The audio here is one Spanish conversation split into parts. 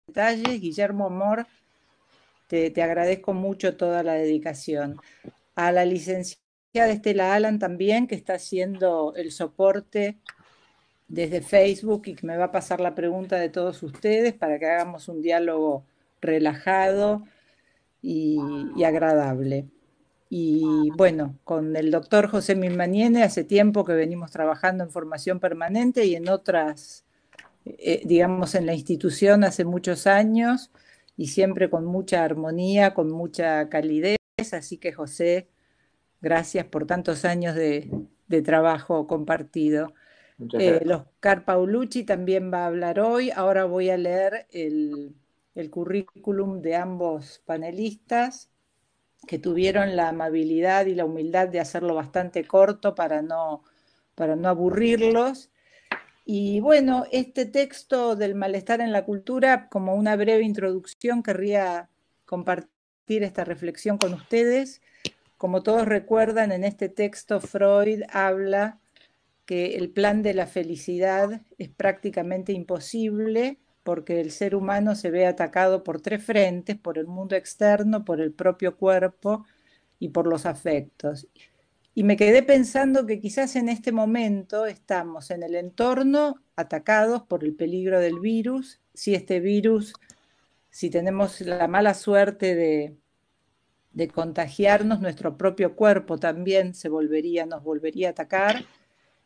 detalles. Guillermo Amor, te agradezco mucho toda la dedicación. A la licenciada Estela Alan también, que está haciendo el soporte desde Facebook y que me va a pasar la pregunta de todos ustedes para que hagamos un diálogo relajado y agradable. Y bueno, con el doctor José Milmaniene hace tiempo que venimos trabajando en formación permanente y en otras, digamos, en la institución hace muchos años y siempre con mucha armonía, con mucha calidez. Así que José, gracias por tantos años de trabajo compartido. Muchas gracias. Oscar Paulucci también va a hablar hoy. Ahora voy a leer el currículum de ambos panelistas que tuvieron la amabilidad y la humildad de hacerlo bastante corto para no aburrirlos. Y bueno, este texto del malestar en la cultura, como una breve introducción, querría compartir esta reflexión con ustedes. Como todos recuerdan, en este texto Freud habla que el plan de la felicidad es prácticamente imposible porque el ser humano se ve atacado por tres frentes: por el mundo externo, por el propio cuerpo y por los afectos. Y me quedé pensando que quizás en este momento estamos en el entorno atacados por el peligro del virus. Si este virus, si tenemos la mala suerte de contagiarnos, nuestro propio cuerpo también nos volvería a atacar.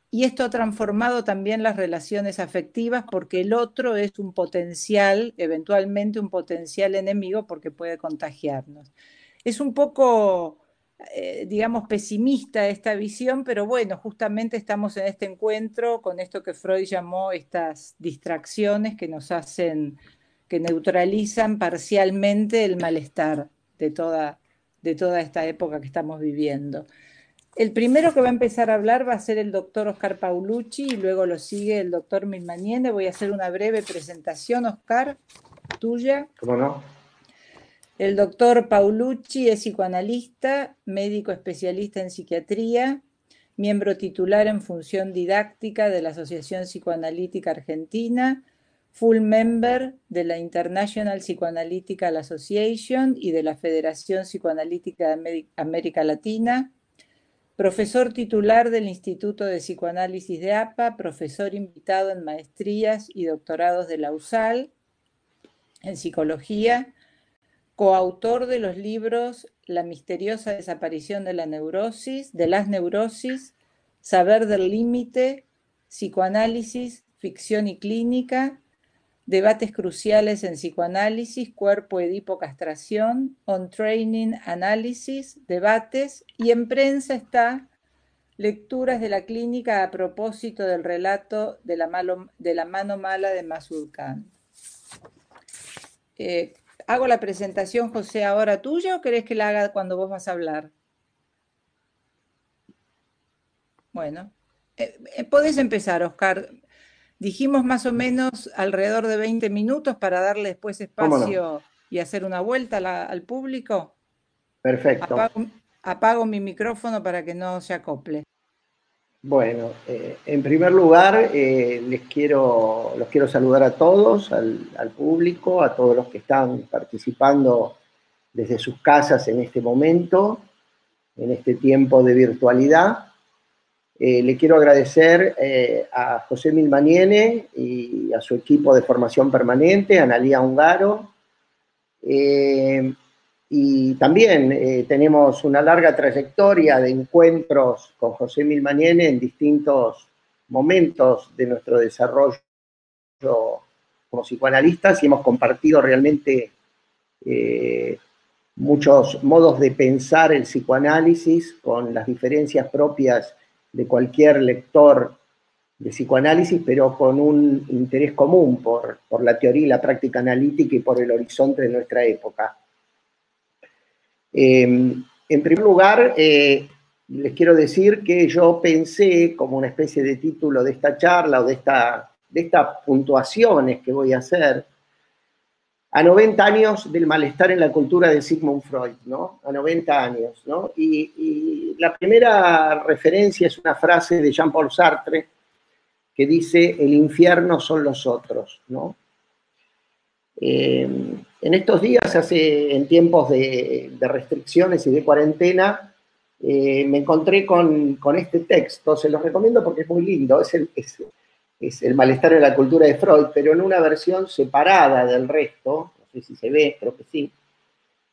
Y esto ha transformado también las relaciones afectivas porque el otro es un potencial, eventualmente un potencial enemigo porque puede contagiarnos. Es un poco, digamos, pesimista esta visión, pero bueno, justamente estamos en este encuentro con esto que Freud llamó estas distracciones que nos hacen, que neutralizan parcialmente el malestar de toda esta época que estamos viviendo. El primero que va a empezar a hablar va a ser el doctor Oscar Paulucci y luego lo sigue el doctor Milmaniene. Voy a hacer una breve presentación, Oscar, tuya. ¿Cómo no? El doctor Paulucci es psicoanalista, médico especialista en psiquiatría, miembro titular en función didáctica de la Asociación Psicoanalítica Argentina, full member de la International Psychoanalytical Association y de la Federación Psicoanalítica de América Latina, profesor titular del Instituto de Psicoanálisis de APA, profesor invitado en maestrías y doctorados de la USAL en psicología, coautor de los libros La misteriosa desaparición de las neurosis, Saber del límite, Psicoanálisis, ficción y clínica, Debates cruciales en psicoanálisis, cuerpo, Edipo, castración, On Training, análisis, debates, y en prensa está Lecturas de la clínica a propósito del relato de la mano mala de Masud Khan. ¿Hago la presentación, José, ahora tuya o querés que la haga cuando vos vas a hablar? Bueno, podés empezar, Oscar. Dijimos más o menos alrededor de 20 minutos para darle después ¿Cómo no? espacio y hacer una vuelta al público. Perfecto. Apago mi micrófono para que no se acople. Bueno, en primer lugar, los quiero saludar a todos, al público, a todos los que están participando desde sus casas en este momento, en este tiempo de virtualidad. Le quiero agradecer a José Milmaniene y a su equipo de formación permanente, a Analía Ungaro. Y también tenemos una larga trayectoria de encuentros con José Milmaniene en distintos momentos de nuestro desarrollo como psicoanalistas y hemos compartido realmente muchos modos de pensar el psicoanálisis con las diferencias propias de cualquier lector de psicoanálisis, pero con un interés común por la teoría y la práctica analítica y por el horizonte de nuestra época. En primer lugar, les quiero decir que yo pensé como una especie de título de esta charla o de estas puntuaciones que voy a hacer, a 90 años del malestar en la cultura de Sigmund Freud, ¿no? A 90 años, ¿no? Y la primera referencia es una frase de Jean-Paul Sartre que dice: el infierno son los otros, ¿no? En estos días, en tiempos de restricciones y de cuarentena, me encontré con este texto, se los recomiendo porque es muy lindo, es el malestar en la cultura de Freud, pero en una versión separada del resto, no sé si se ve, creo que sí,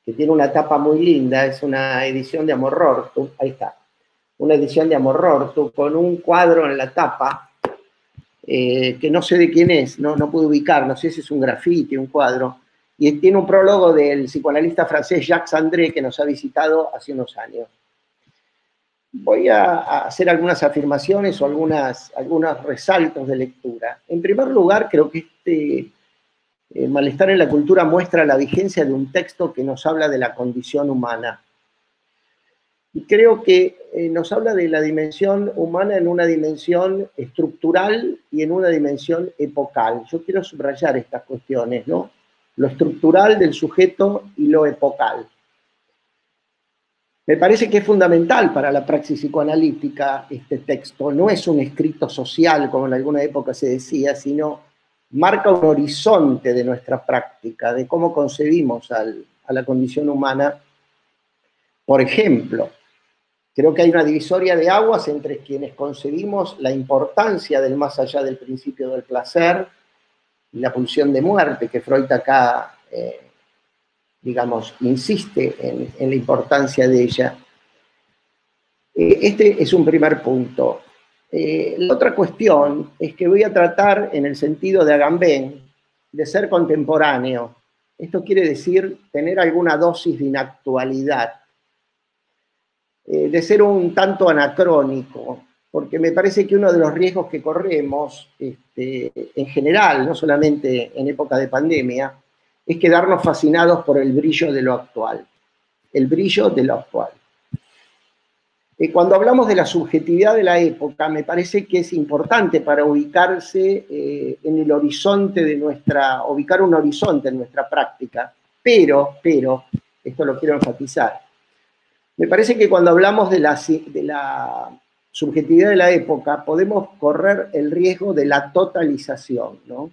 que tiene una tapa muy linda, es una edición de Amor Rortu, ahí está, una edición de Amor Rortu con un cuadro en la tapa, que no sé de quién es, no pude ubicar, no sé si es un grafiti, un cuadro, y tiene un prólogo del psicoanalista francés Jacques André, que nos ha visitado hace unos años. Voy a hacer algunas afirmaciones o algunos resaltos de lectura. En primer lugar, creo que Malestar en la cultura muestra la vigencia de un texto que nos habla de la condición humana. Y creo que nos habla de la dimensión humana en una dimensión estructural y en una dimensión epocal. Yo quiero subrayar estas cuestiones, ¿no? Lo estructural del sujeto y lo epocal. Me parece que es fundamental para la praxis psicoanalítica este texto. No es un escrito social, como en alguna época se decía, sino marca un horizonte de nuestra práctica, de cómo concebimos a la condición humana. Por ejemplo, creo que hay una divisoria de aguas entre quienes concebimos la importancia del más allá del principio del placer y la pulsión de muerte, que Freud acá, digamos, insiste en la importancia de ella. Este es un primer punto. La otra cuestión es que voy a tratar, en el sentido de Agamben, de ser contemporáneo. Esto quiere decir tener alguna dosis de inactualidad, de ser un tanto anacrónico, porque me parece que uno de los riesgos que corremos, en general, no solamente en época de pandemia, es quedarnos fascinados por el brillo de lo actual. El brillo de lo actual. Cuando hablamos de la subjetividad de la época, me parece que es importante para ubicarse en el horizonte de ubicar un horizonte en nuestra práctica, pero, esto lo quiero enfatizar, me parece que cuando hablamos de la subjetividad de la época, podemos correr el riesgo de la totalización, ¿no?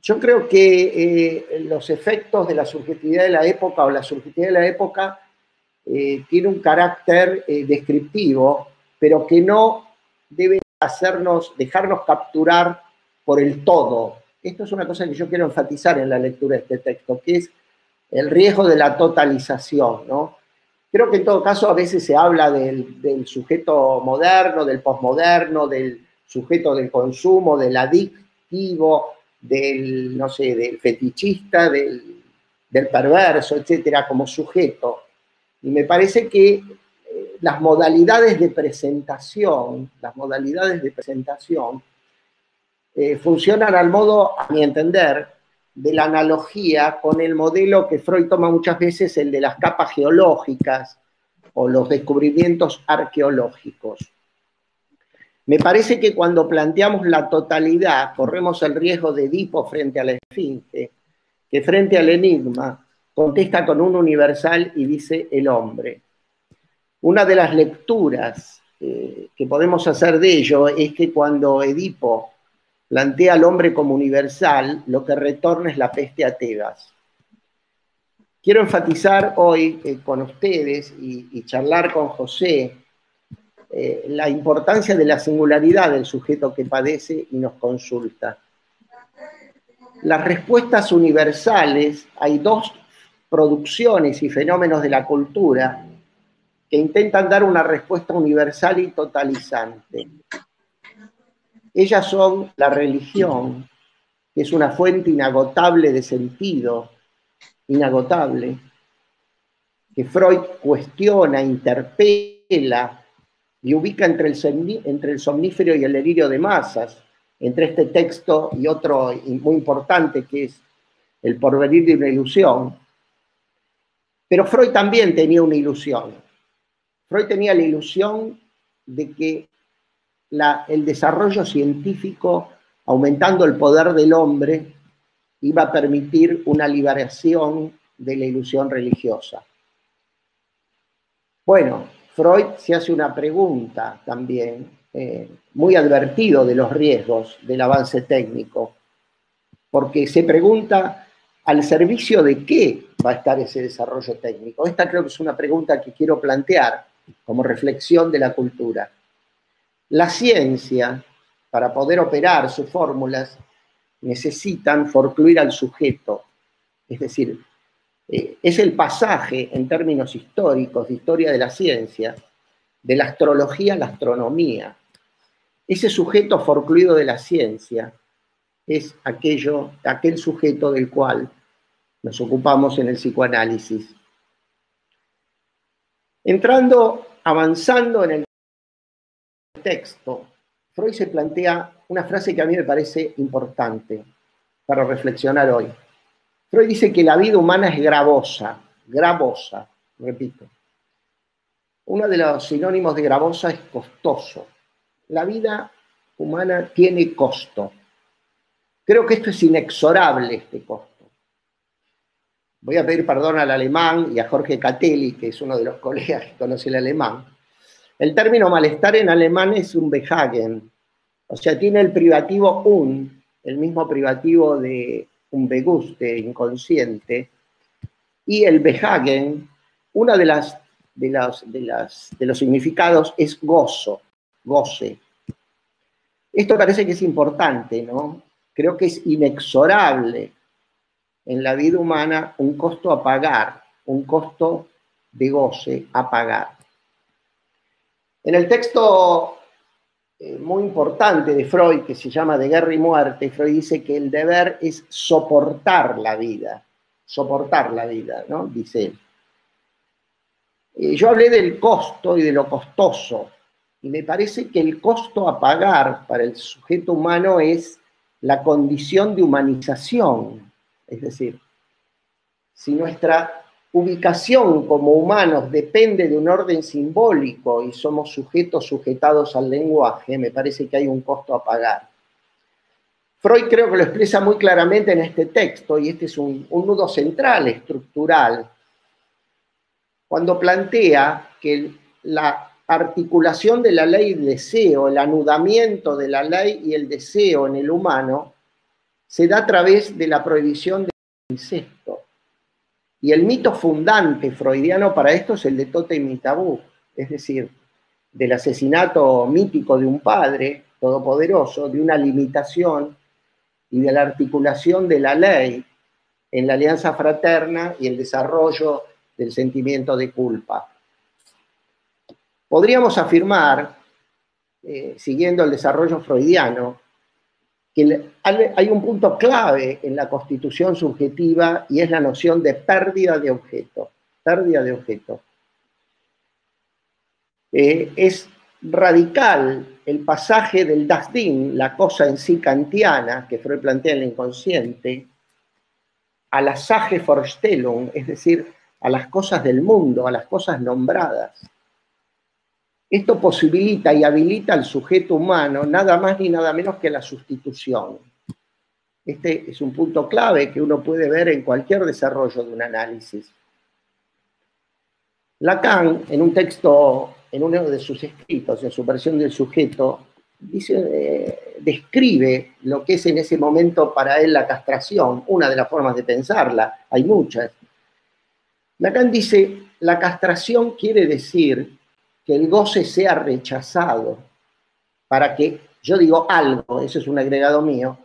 Yo creo que los efectos de la subjetividad de la época o la subjetividad de la época tiene un carácter descriptivo, pero que no debe dejarnos capturar por el todo. Esto es una cosa que yo quiero enfatizar en la lectura de este texto, que es el riesgo de la totalización, ¿no? Creo que en todo caso a veces se habla del sujeto moderno, del posmoderno, del sujeto del consumo, del adictivo, no sé, del fetichista, del perverso, etcétera, como sujeto. Y me parece que las modalidades de presentación, funcionan al modo, a mi entender, de la analogía con el modelo que Freud toma muchas veces, el de las capas geológicas o los descubrimientos arqueológicos. Me parece que cuando planteamos la totalidad, corremos el riesgo de Edipo frente a la esfinge, que frente al enigma contesta con un universal y dice el hombre. Una de las lecturas que podemos hacer de ello es que cuando Edipo plantea al hombre como universal, lo que retorna es la peste a Tebas. Quiero enfatizar hoy con ustedes y charlar con José la importancia de la singularidad del sujeto que padece y nos consulta. Las respuestas universales, hay dos producciones y fenómenos de la cultura que intentan dar una respuesta universal y totalizante. Ellas son la religión, que es una fuente inagotable de sentido, inagotable, que Freud cuestiona, interpela y ubica entre el somnífero y el delirio de masas, entre este texto y otro muy importante que es El porvenir de una ilusión. Pero Freud también tenía una ilusión. Freud tenía la ilusión de que el desarrollo científico, aumentando el poder del hombre, iba a permitir una liberación de la ilusión religiosa. Bueno, Freud se hace una pregunta también, muy advertido de los riesgos del avance técnico. porque se pregunta al servicio de qué va a estar ese desarrollo técnico. Esta creo que es una pregunta que quiero plantear como reflexión de la cultura. La ciencia, para poder operar sus fórmulas, necesitan forcluir al sujeto, es decir, es el pasaje en términos históricos, de historia de la ciencia, de la astrología a la astronomía. Ese sujeto forcluido de la ciencia es aquel sujeto del cual nos ocupamos en el psicoanálisis. Avanzando en el texto, Freud se plantea una frase que a mí me parece importante para reflexionar hoy. Freud dice que la vida humana es gravosa, repito. Uno de los sinónimos de gravosa es costoso. La vida humana tiene costo. Creo que esto es inexorable, este costo. Voy a pedir perdón al alemán y a Jorge Catelli, que es uno de los colegas que conoce el alemán. El término malestar en alemán es un Behagen, o sea, tiene el privativo un, el mismo privativo de un Beguste, inconsciente, y el Behagen, uno de los significados es gozo, goce. Esto parece que es importante, ¿no? Creo que es inexorable en la vida humana un costo a pagar, un costo de goce a pagar. En el texto muy importante de Freud, que se llama De guerra y muerte, Freud dice que el deber es soportar la vida, ¿no? Dice él. Yo hablé del costo y de lo costoso, y me parece que el costo a pagar para el sujeto humano es la condición de humanización. Es decir, si nuestra ubicación como humanos depende de un orden simbólico y somos sujetos sujetados al lenguaje, me parece que hay un costo a pagar. Freud creo que lo expresa muy claramente en este texto, y este es un nudo central, estructural, cuando plantea que la articulación de la ley y el deseo, el anudamiento de la ley y el deseo en el humano, se da a través de la prohibición del incesto. Y el mito fundante freudiano para esto es el de Tótem y Tabú, es decir, del asesinato mítico de un padre todopoderoso, de una limitación y de la articulación de la ley en la alianza fraterna y el desarrollo del sentimiento de culpa. Podríamos afirmar, siguiendo el desarrollo freudiano, que hay un punto clave en la constitución subjetiva y es la noción de pérdida de objeto. Pérdida de objeto. Es radical el pasaje del Das Ding, la cosa en sí kantiana, que Freud plantea en el inconsciente, a la Sagevorstellung, es decir, a las cosas del mundo, a las cosas nombradas. Esto posibilita y habilita al sujeto humano nada más ni nada menos que la sustitución. Este es un punto clave que uno puede ver en cualquier desarrollo de un análisis. Lacan, en un texto, en uno de sus escritos, en su versión del sujeto, describe lo que es en ese momento para él la castración, una de las formas de pensarla, hay muchas. Lacan dice, la castración quiere decir que el goce sea rechazado, para que, yo digo algo, eso es un agregado mío,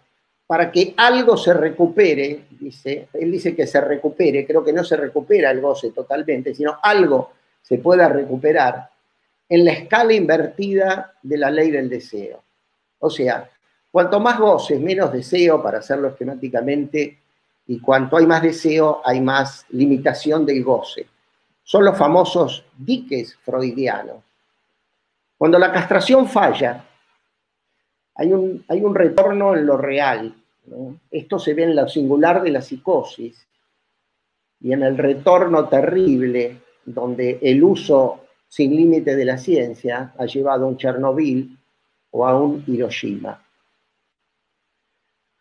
para que algo se recupere, dice, él dice que se recupere, creo que no se recupera el goce totalmente, sino algo se pueda recuperar en la escala invertida de la ley del deseo. O sea, cuanto más goces, menos deseo, para hacerlo esquemáticamente, y cuanto hay más deseo, hay más limitación del goce. Son los famosos diques freudianos. Cuando la castración falla, hay un retorno en lo real, ¿no? Esto se ve en lo singular de la psicosis y en el retorno terrible, donde el uso sin límite de la ciencia ha llevado a un Chernobyl o a un Hiroshima.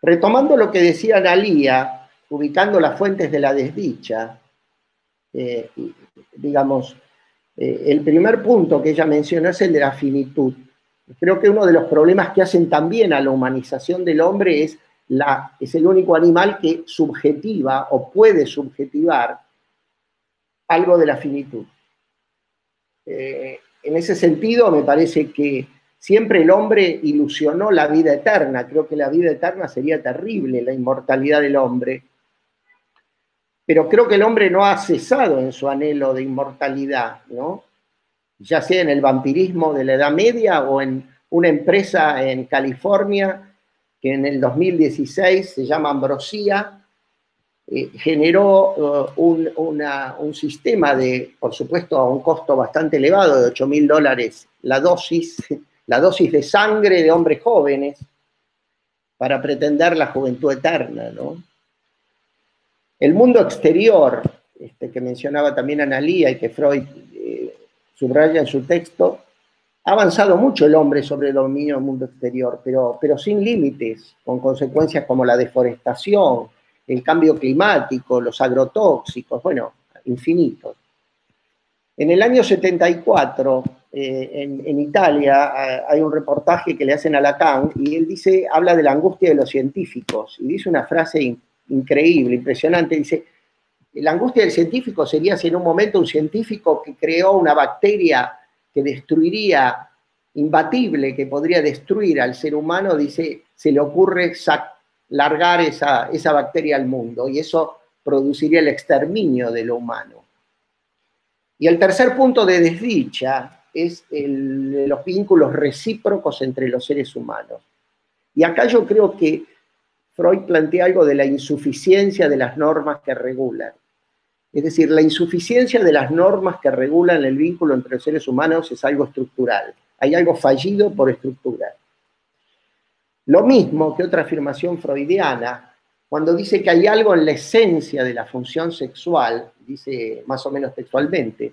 Retomando lo que decía Analía, ubicando las fuentes de la desdicha, digamos, el primer punto que ella mencionó es el de la finitud. Creo que uno de los problemas que hacen también a la humanización del hombre es es el único animal que subjetiva o puede subjetivar algo de la finitud. En ese sentido, me parece que siempre el hombre ilusionó la vida eterna. Creo que la vida eterna sería terrible, la inmortalidad del hombre. Pero creo que el hombre no ha cesado en su anhelo de inmortalidad, ¿no? Ya sea en el vampirismo de la Edad Media o en una empresa en California que en el 2016 se llama Ambrosía, generó un sistema de, por supuesto, a un costo bastante elevado, de $8.000 la dosis de sangre de hombres jóvenes para pretender la juventud eterna, ¿no? El mundo exterior, que mencionaba también Analía y que Freud subraya en su texto, ha avanzado mucho el hombre sobre el dominio del mundo exterior, pero sin límites, con consecuencias como la deforestación, el cambio climático, los agrotóxicos, bueno, infinitos. En el año 74, en Italia, hay un reportaje que le hacen a Lacan y él habla de la angustia de los científicos y dice una frase increíble, impresionante, dice: la angustia del científico sería si en un momento un científico que creó una bacteria que destruiría, imbatible, que podría destruir al ser humano, dice, se le ocurre largar esa bacteria al mundo y eso produciría el exterminio de lo humano. Y el tercer punto de desdicha es los vínculos recíprocos entre los seres humanos. Y acá yo creo que Freud plantea algo de la insuficiencia de las normas que regulan. Es decir, la insuficiencia de las normas que regulan el vínculo entre los seres humanos es algo estructural. Hay algo fallido por estructura. Lo mismo que otra afirmación freudiana, cuando dice que hay algo en la esencia de la función sexual, dice más o menos textualmente,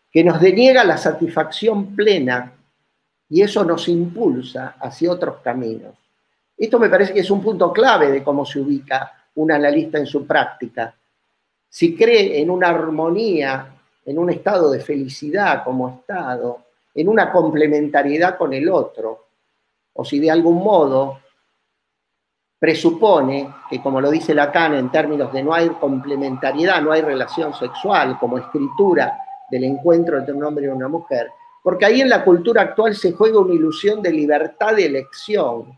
que nos deniega la satisfacción plena y eso nos impulsa hacia otros caminos. Esto me parece que es un punto clave de cómo se ubica un analista en su práctica. Si cree en una armonía, en un estado de felicidad como estado, en una complementariedad con el otro, o si de algún modo presupone que, como lo dice Lacan en términos de no hay complementariedad, no hay relación sexual como escritura del encuentro entre un hombre y una mujer, porque ahí en la cultura actual se juega una ilusión de libertad de elección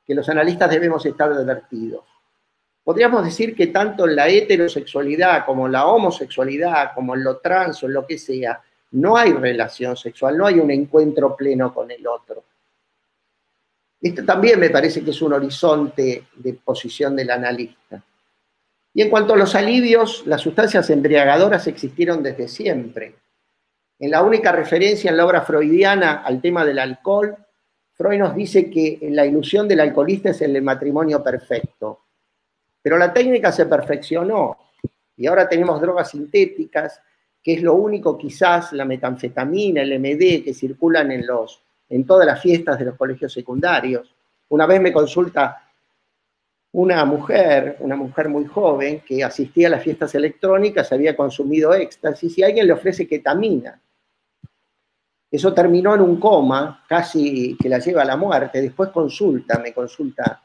que los analistas debemos estar advertidos. Podríamos decir que tanto en la heterosexualidad como en la homosexualidad, como en lo trans o en lo que sea, no hay relación sexual, no hay un encuentro pleno con el otro. Esto también me parece que es un horizonte de posición del analista. Y en cuanto a los alivios, las sustancias embriagadoras existieron desde siempre. En la única referencia en la obra freudiana al tema del alcohol, Freud nos dice que la ilusión del alcoholista es el matrimonio perfecto. Pero la técnica se perfeccionó y ahora tenemos drogas sintéticas, que es lo único quizás, la metanfetamina, el MD, que circulan en todas las fiestas de los colegios secundarios. Una vez me consulta una mujer muy joven que asistía a las fiestas electrónicas, había consumido éxtasis y alguien le ofrece ketamina. Eso terminó en un coma, casi que la lleva a la muerte. Después me consulta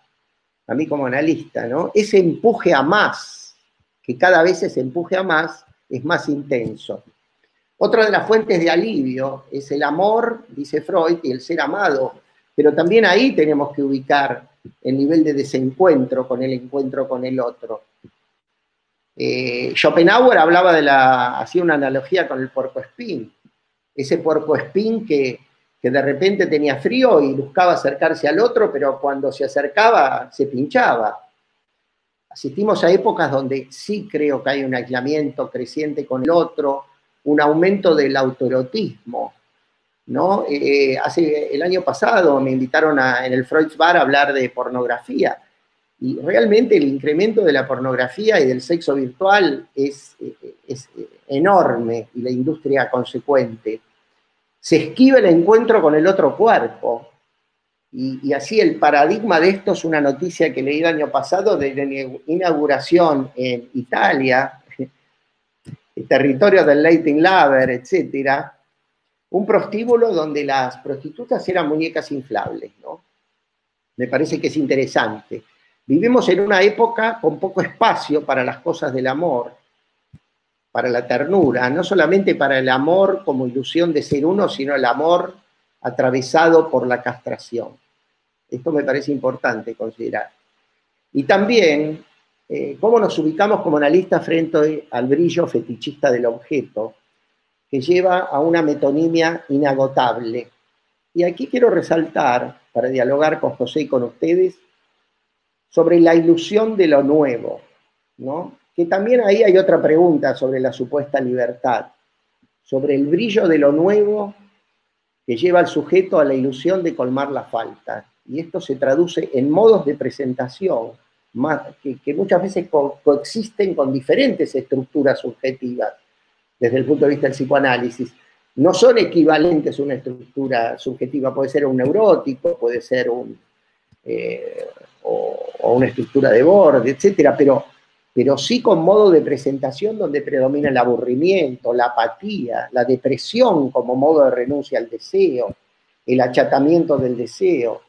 a mí como analista, ¿no? Ese empuje a más, que cada vez ese empuje a más es más intenso. Otra de las fuentes de alivio es el amor, dice Freud, y el ser amado, pero también ahí tenemos que ubicar el nivel de desencuentro con el encuentro con el otro. Schopenhauer hacía una analogía con el puercoespín, ese puercoespín que de repente tenía frío y buscaba acercarse al otro, pero cuando se acercaba se pinchaba. Asistimos a épocas donde sí creo que hay un aislamiento creciente con el otro, un aumento del autoerotismo, ¿no? El año pasado me invitaron en el Freud's Bar a hablar de pornografía, y realmente el incremento de la pornografía y del sexo virtual es enorme, y la industria consecuente. Se esquiva el encuentro con el otro cuerpo, y así el paradigma de esto es una noticia que leí el año pasado de la inauguración en Italia, el territorio del Latin Lover, etcétera, un prostíbulo donde las prostitutas eran muñecas inflables, ¿no? Me parece que es interesante. Vivimos en una época con poco espacio para las cosas del amor, para la ternura, no solamente para el amor como ilusión de ser uno, sino el amor atravesado por la castración. Esto me parece importante considerar. Y también cómo nos ubicamos como analistas frente al brillo fetichista del objeto, que lleva a una metonimia inagotable. Y aquí quiero resaltar, para dialogar con José y con ustedes, sobre la ilusión de lo nuevo, ¿no? Que también ahí hay otra pregunta sobre la supuesta libertad, sobre el brillo de lo nuevo que lleva al sujeto a la ilusión de colmar la falta. Y esto se traduce en modos de presentación que muchas veces coexisten con diferentes estructuras subjetivas desde el punto de vista del psicoanálisis. No son equivalentes a una estructura subjetiva, puede ser un neurótico, puede ser o una estructura de borde, etcétera, pero sí con modo de presentación donde predomina el aburrimiento, la apatía, la depresión como modo de renuncia al deseo, el achatamiento del deseo.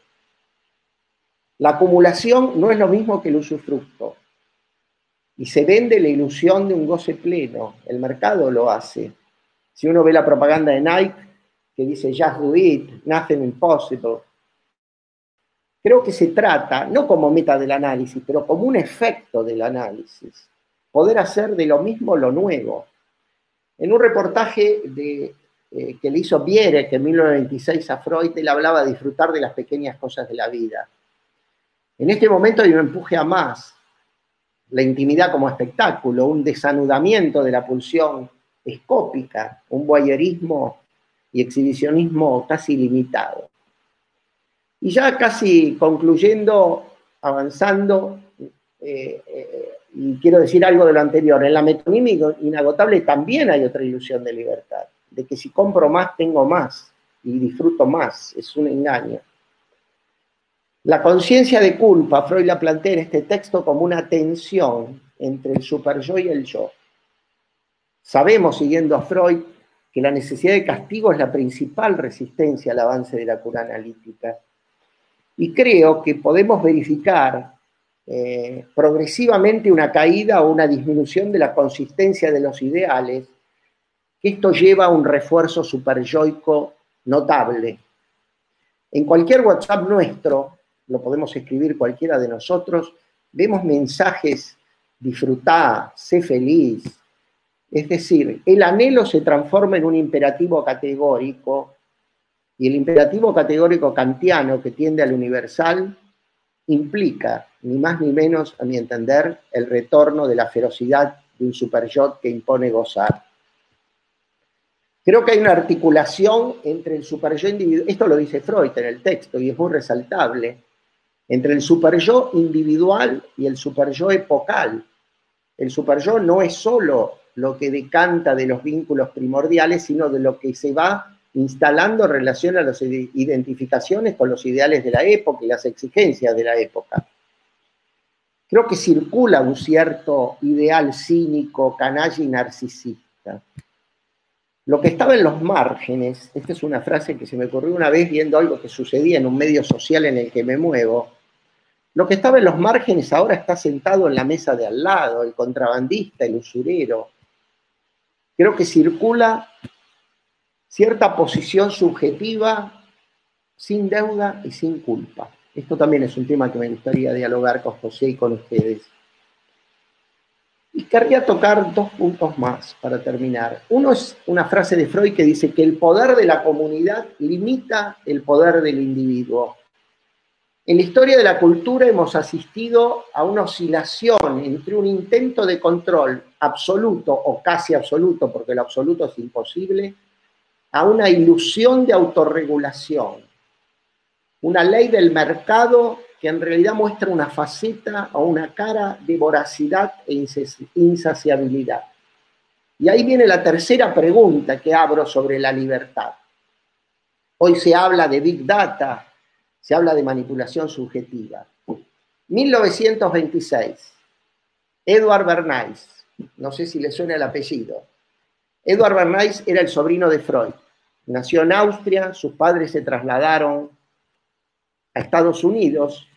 La acumulación no es lo mismo que el usufructo. Y se vende la ilusión de un goce pleno. El mercado lo hace. Si uno ve la propaganda de Nike que dice just do it, nothing impossible, creo que se trata, no como meta del análisis, pero como un efecto del análisis, poder hacer de lo mismo lo nuevo. En un reportaje que le hizo Bierek en 1926 a Freud, él hablaba de disfrutar de las pequeñas cosas de la vida. En este momento hay un empuje a más, la intimidad como espectáculo, un desanudamiento de la pulsión escópica, un voyeurismo y exhibicionismo casi limitado. Y ya casi concluyendo, avanzando, y quiero decir algo de lo anterior, en la metonimia inagotable también hay otra ilusión de libertad, de que si compro más, tengo más, y disfruto más, es un engaño. La conciencia de culpa, Freud la plantea en este texto como una tensión entre el superyo y el yo. Sabemos, siguiendo a Freud, que la necesidad de castigo es la principal resistencia al avance de la cura analítica. Y creo que podemos verificar progresivamente una caída o una disminución de la consistencia de los ideales, que esto lleva a un refuerzo superyoico notable. En cualquier WhatsApp nuestro, lo podemos escribir cualquiera de nosotros, vemos mensajes, disfrutá, sé feliz. Es decir, el anhelo se transforma en un imperativo categórico, y el imperativo categórico kantiano que tiende al universal implica, ni más ni menos, a mi entender, el retorno de la ferocidad de un superyo que impone gozar. Creo que hay una articulación entre el superyo individual, esto lo dice Freud en el texto y es muy resaltable, entre el superyo individual y el superyo epocal. El superyo no es solo lo que decanta de los vínculos primordiales, sino de lo que se va instalando en relación a las identificaciones con los ideales de la época y las exigencias de la época. Creo que circula un cierto ideal cínico, canalla y narcisista. Lo que estaba en los márgenes, esta es una frase que se me ocurrió una vez viendo algo que sucedía en un medio social en el que me muevo, lo que estaba en los márgenes ahora está sentado en la mesa de al lado, el contrabandista, el usurero. Creo que circula cierta posición subjetiva sin deuda y sin culpa. Esto también es un tema que me gustaría dialogar con José y con ustedes. Y querría tocar dos puntos más para terminar. Uno es una frase de Freud que dice que el poder de la comunidad limita el poder del individuo. En la historia de la cultura hemos asistido a una oscilación entre un intento de control absoluto o casi absoluto, porque lo absoluto es imposible, a una ilusión de autorregulación, una ley del mercado que en realidad muestra una faceta o una cara de voracidad e insaciabilidad. Y ahí viene la tercera pregunta que abro sobre la libertad. Hoy se habla de Big Data, se habla de manipulación subjetiva. 1926, Edward Bernays, no sé si le suena el apellido. Edward Bernays era el sobrino de Freud. Nació en Austria, sus padres se trasladaron a Estados Unidos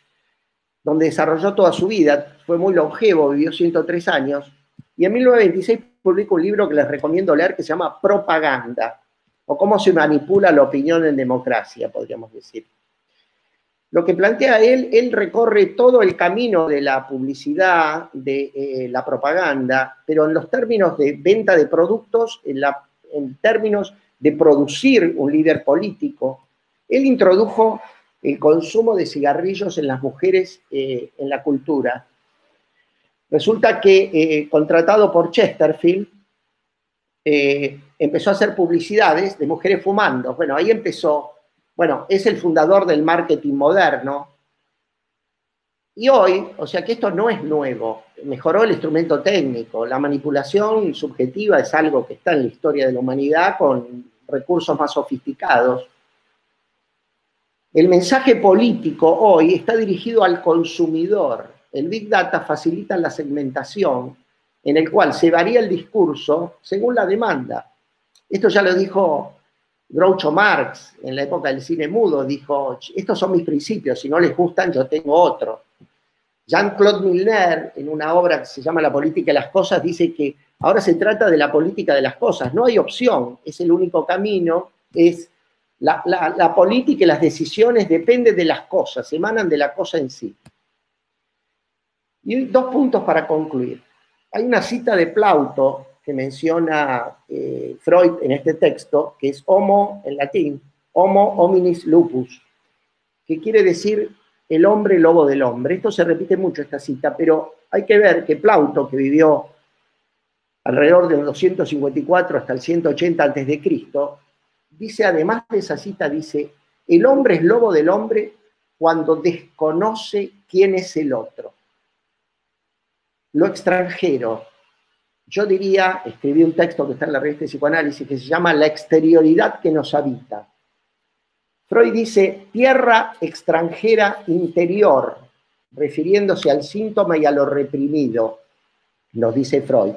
donde desarrolló toda su vida, fue muy longevo, vivió 103 años, y en 1926 publicó un libro que les recomiendo leer que se llama Propaganda, o cómo se manipula la opinión en democracia, podríamos decir. Lo que plantea él recorre todo el camino de la publicidad, de la propaganda, pero en los términos de venta de productos, en términos de producir un líder político. Él introdujo el consumo de cigarrillos en las mujeres en la cultura. Resulta que, contratado por Chesterfield, empezó a hacer publicidades de mujeres fumando. Bueno, ahí empezó. Bueno, es el fundador del marketing moderno. Y hoy, o sea que esto no es nuevo, mejoró el instrumento técnico. La manipulación subjetiva es algo que está en la historia de la humanidad con recursos más sofisticados. El mensaje político hoy está dirigido al consumidor. El Big Data facilita la segmentación en el cual se varía el discurso según la demanda. Esto ya lo dijo Groucho Marx en la época del cine mudo, dijo, estos son mis principios, si no les gustan yo tengo otro. Jean-Claude Milner, en una obra que se llama La política de las cosas, dice que ahora se trata de la política de las cosas, no hay opción, es el único camino, es la política y las decisiones dependen de las cosas, emanan de la cosa en sí. Y dos puntos para concluir. Hay una cita de Plauto que menciona Freud en este texto, que es homo en latín, homo hominis lupus, que quiere decir el hombre lobo del hombre. Esto se repite mucho, esta cita, pero hay que ver que Plauto, que vivió alrededor de 254 hasta el 180 a.C., dice, además de esa cita, dice, el hombre es lobo del hombre cuando desconoce quién es el otro. Lo extranjero, yo diría, escribí un texto que está en la revista de Psicoanálisis que se llama La exterioridad que nos habita. Freud dice tierra extranjera interior, refiriéndose al síntoma y a lo reprimido, nos dice Freud.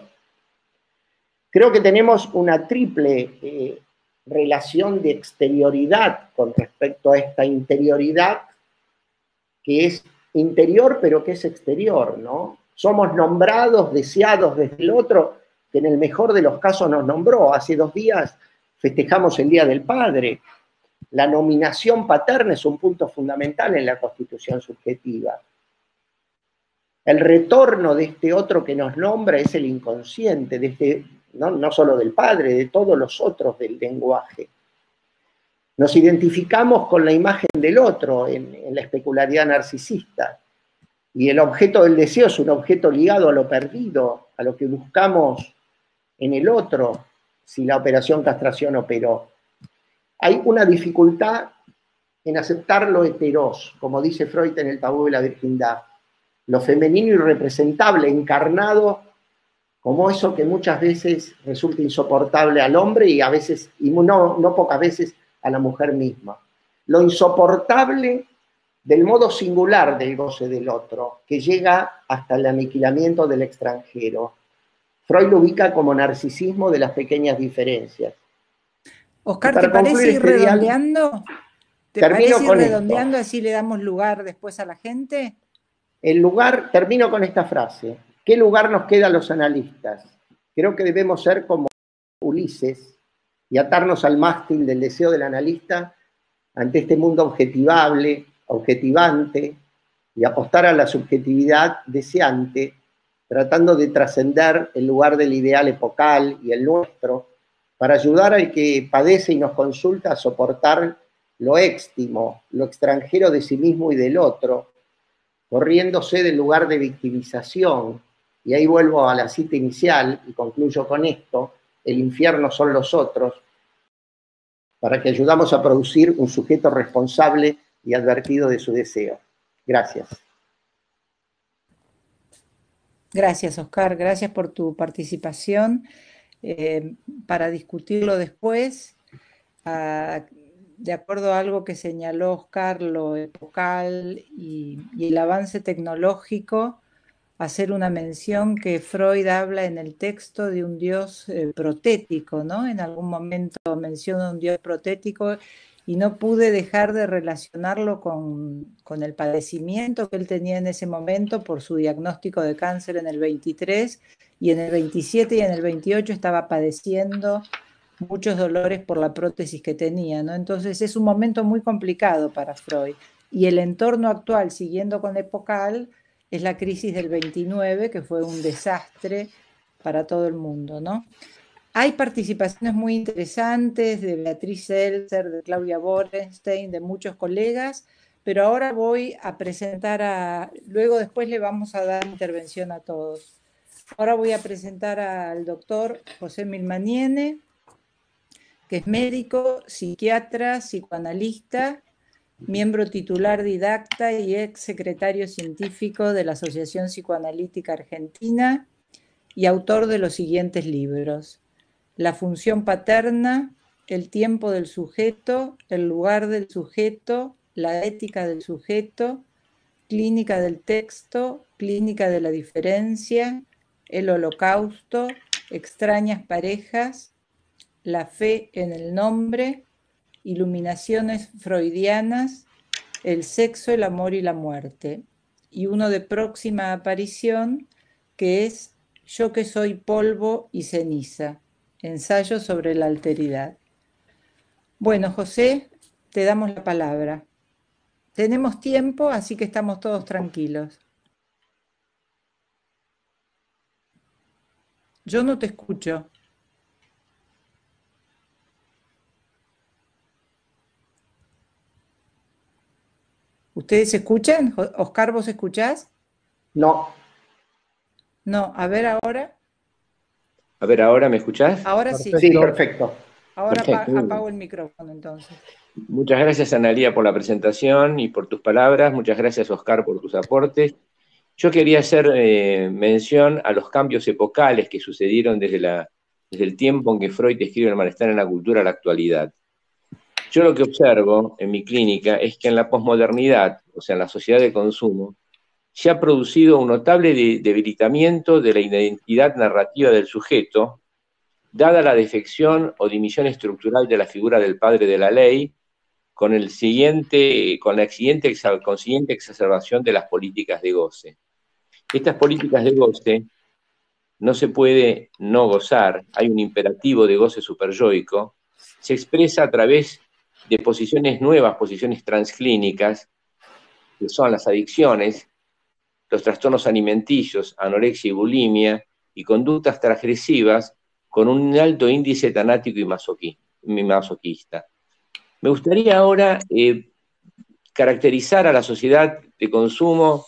Creo que tenemos una triple relación de exterioridad con respecto a esta interioridad, que es interior pero que es exterior, ¿no? Somos nombrados, deseados desde el otro, que en el mejor de los casos nos nombró. Hace 2 días festejamos el Día del Padre. La nominación paterna es un punto fundamental en la constitución subjetiva. El retorno de este otro que nos nombra es el inconsciente, no solo del padre, de todos los otros del lenguaje. Nos identificamos con la imagen del otro en la especularidad narcisista. Y el objeto del deseo es un objeto ligado a lo perdido, a lo que buscamos en el otro, si la operación castración operó. Hay una dificultad en aceptar lo heteros, como dice Freud en El tabú de la virgindad, lo femenino irrepresentable, encarnado como eso que muchas veces resulta insoportable al hombre y a veces, y no pocas veces, a la mujer misma. Lo insoportable del modo singular del goce del otro, que llega hasta el aniquilamiento del extranjero. Freud lo ubica como narcisismo de las pequeñas diferencias. Y Oscar, ¿te para concluir parece ir este día, redondeando? ¿Te termino parece ir con esto. redondeando así le damos lugar después a la gente? Termino con esta frase. ¿Qué lugar nos queda a los analistas? Creo que debemos ser como Ulises y atarnos al mástil del deseo del analista ante este mundo objetivable, objetivante, y apostar a la subjetividad deseante, tratando de trascender el lugar del ideal epocal y el nuestro, para ayudar al que padece y nos consulta a soportar lo éxtimo, lo extranjero de sí mismo y del otro, corriéndose del lugar de victimización. Y ahí vuelvo a la cita inicial y concluyo con esto: el infierno son los otros, para que ayudamos a producir un sujeto responsable y advertido de su deseo. Gracias. Gracias, Oscar, gracias por tu participación. Para discutirlo después, ah, de acuerdo a algo que señaló Oscar, lo epocal y el avance tecnológico, hacer una mención que Freud habla en el texto de un dios protético, ¿no? En algún momento menciona un dios protético y no pude dejar de relacionarlo con el padecimiento que él tenía en ese momento por su diagnóstico de cáncer en el 23, y en el 27 y en el 28 estaba padeciendo muchos dolores por la prótesis que tenía, ¿no? Entonces es un momento muy complicado para Freud. Y el entorno actual, siguiendo con Epocal, es la crisis del 29, que fue un desastre para todo el mundo, ¿no? Hay participaciones muy interesantes de Beatriz Seltzer, de Claudia Borenstein, de muchos colegas, pero ahora voy a presentar luego después le vamos a dar intervención a todos. Ahora voy a presentar al doctor José Milmaniene, que es médico, psiquiatra, psicoanalista, miembro titular didacta y ex secretario científico de la Asociación Psicoanalítica Argentina y autor de los siguientes libros: La función paterna, El tiempo del sujeto, El lugar del sujeto, La ética del sujeto, Clínica del texto, Clínica de la diferencia, El holocausto, Extrañas parejas, La fe en el nombre, Iluminaciones freudianas, El sexo, el amor y la muerte, y uno de próxima aparición que es Yo que soy polvo y ceniza, ensayo sobre la alteridad. Bueno, José, te damos la palabra. Tenemos tiempo, así que estamos todos tranquilos. Yo no te escucho. ¿Ustedes escuchan? Oscar, ¿vos escuchás? No. No, a ver ahora. A ver, ¿ahora me escuchás? Ahora sí. Sí, perfecto. Ahora Perfecto. apago el micrófono entonces. Muchas gracias, Analía, por la presentación y por tus palabras. Muchas gracias, Oscar, por tus aportes. Yo quería hacer mención a los cambios epocales que sucedieron desde el tiempo en que Freud escribe El malestar en la cultura a la actualidad. Yo lo que observo en mi clínica es que en la posmodernidad, o sea, en la sociedad de consumo, se ha producido un notable debilitamiento de la identidad narrativa del sujeto, dada la defección o dimisión estructural de la figura del padre de la ley, con la siguiente exacerbación de las políticas de goce. Estas políticas de goce no se puede no gozar, hay un imperativo de goce superyoico, se expresa a través de posiciones nuevas, posiciones transclínicas, que son las adicciones, los trastornos alimenticios, anorexia y bulimia, y conductas transgresivas con un alto índice tanático y masoquista. Me gustaría ahora caracterizar a la sociedad de consumo,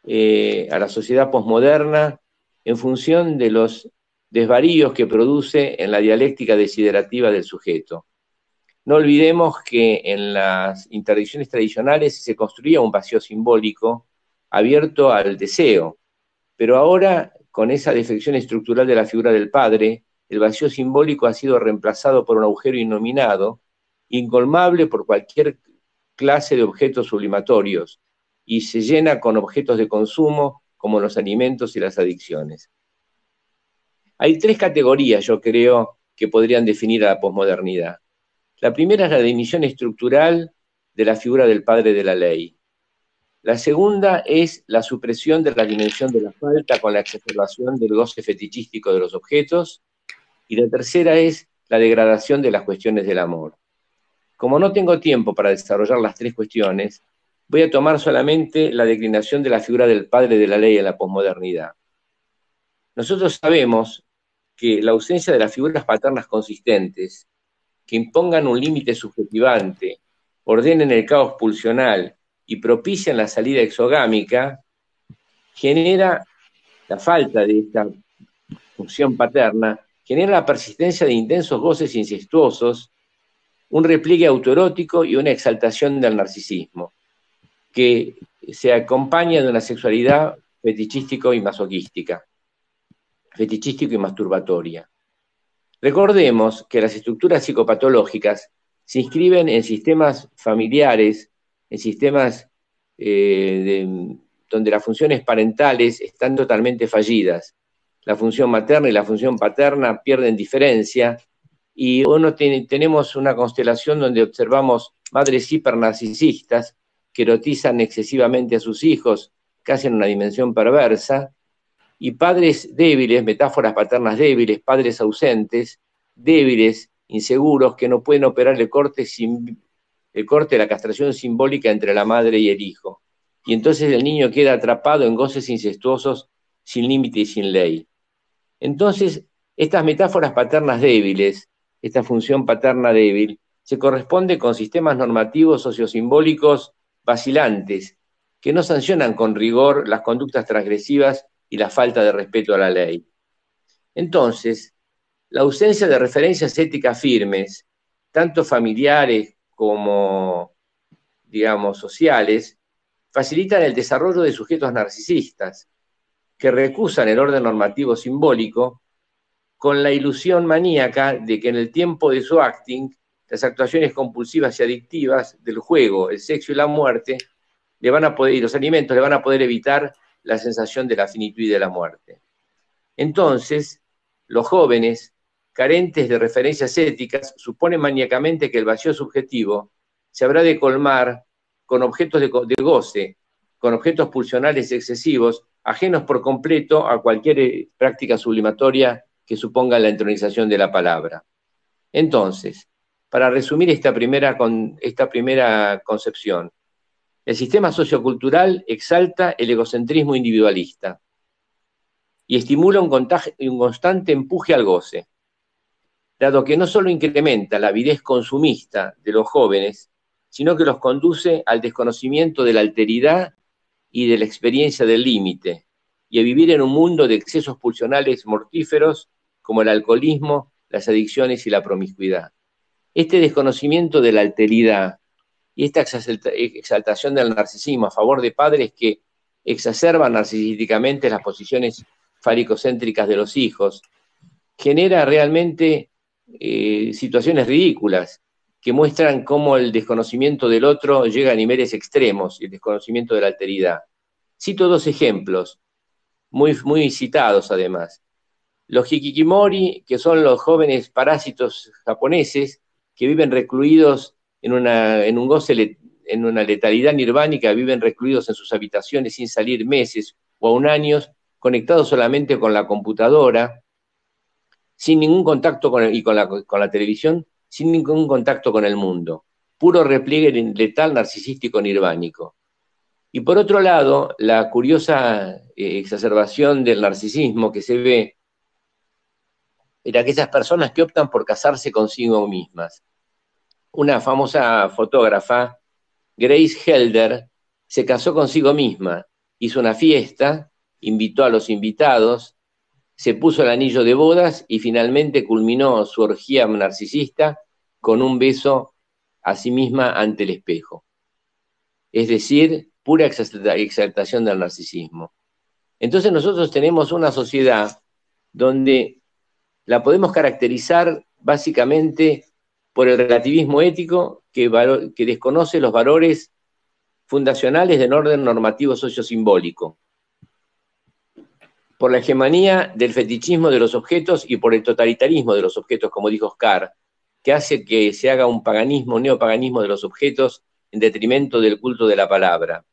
a la sociedad posmoderna, en función de los desvaríos que produce en la dialéctica desiderativa del sujeto. No olvidemos que en las interdicciones tradicionales se construía un vacío simbólico abierto al deseo, pero ahora, con esa defección estructural de la figura del padre, el vacío simbólico ha sido reemplazado por un agujero innominado, incolmable por cualquier clase de objetos sublimatorios, y se llena con objetos de consumo como los alimentos y las adicciones. Hay tres categorías, yo creo, que podrían definir a la posmodernidad. La primera es la dimisión estructural de la figura del padre de la ley. La segunda es la supresión de la dimensión de la falta con la exacerbación del goce fetichístico de los objetos. Y la tercera es la degradación de las cuestiones del amor. Como no tengo tiempo para desarrollar las tres cuestiones, voy a tomar solamente la declinación de la figura del padre de la ley en la posmodernidad. Nosotros sabemos que la ausencia de las figuras paternas consistentes, que impongan un límite subjetivante, ordenen el caos pulsional y propician la salida exogámica, genera la falta de esta función paterna, genera la persistencia de intensos goces incestuosos, un repliegue autoerótico y una exaltación del narcisismo, que se acompaña de una sexualidad fetichístico y masoquística, fetichístico y masturbatoria. Recordemos que las estructuras psicopatológicas se inscriben en sistemas familiares, en sistemas donde las funciones parentales están totalmente fallidas. La función materna y la función paterna pierden diferencia y tenemos una constelación donde observamos madres hipernarcisistas que erotizan excesivamente a sus hijos, casi en una dimensión perversa, y padres débiles, metáforas paternas débiles, padres ausentes, débiles, inseguros, que no pueden operar el corte, la castración simbólica entre la madre y el hijo. Y entonces el niño queda atrapado en goces incestuosos sin límite y sin ley. Entonces, estas metáforas paternas débiles, esta función paterna débil, se corresponde con sistemas normativos sociosimbólicos vacilantes, que no sancionan con rigor las conductas transgresivas y la falta de respeto a la ley. Entonces, la ausencia de referencias éticas firmes, tanto familiares como, digamos, sociales, facilitan el desarrollo de sujetos narcisistas, que recusan el orden normativo simbólico con la ilusión maníaca de que en el tiempo de su acting, las actuaciones compulsivas y adictivas del juego, el sexo y la muerte, y los alimentos le van a poder evitar la sensación de la finitud y de la muerte. Entonces, los jóvenes, carentes de referencias éticas, suponen maníacamente que el vacío subjetivo se habrá de colmar con objetos de goce, con objetos pulsionales excesivos, ajenos por completo a cualquier práctica sublimatoria que suponga la entronización de la palabra. Entonces, para resumir esta primera concepción, el sistema sociocultural exalta el egocentrismo individualista y estimula un constante empuje al goce, dado que no solo incrementa la avidez consumista de los jóvenes, sino que los conduce al desconocimiento de la alteridad y de la experiencia del límite, y a vivir en un mundo de excesos pulsionales mortíferos como el alcoholismo, las adicciones y la promiscuidad. Este desconocimiento de la alteridad y esta exaltación del narcisismo a favor de padres que exacerban narcisísticamente las posiciones falicocéntricas de los hijos, genera realmente situaciones ridículas que muestran cómo el desconocimiento del otro llega a niveles extremos, el desconocimiento de la alteridad. Cito dos ejemplos, muy citados además. Los hikikomori, que son los jóvenes parásitos japoneses que viven recluidos en una letalidad nirvánica, viven recluidos en sus habitaciones sin salir meses o aún años, conectados solamente con la computadora, sin ningún contacto con la televisión, sin ningún contacto con el mundo. Puro repliegue letal narcisístico nirvánico. Y por otro lado, la curiosa exacerbación del narcisismo que se ve en aquellas personas que optan por casarse consigo mismas. Una famosa fotógrafa, Grace Helder, se casó consigo misma, hizo una fiesta, invitó a los invitados, se puso el anillo de bodas y finalmente culminó su orgía narcisista con un beso a sí misma ante el espejo. Es decir, pura exaltación del narcisismo. Entonces nosotros tenemos una sociedad donde la podemos caracterizar básicamente por el relativismo ético que desconoce los valores fundacionales del orden normativo sociosimbólico, por la hegemonía del fetichismo de los objetos y por el totalitarismo de los objetos, como dijo Oscar, que hace que se haga un neopaganismo de los objetos en detrimento del culto de la palabra,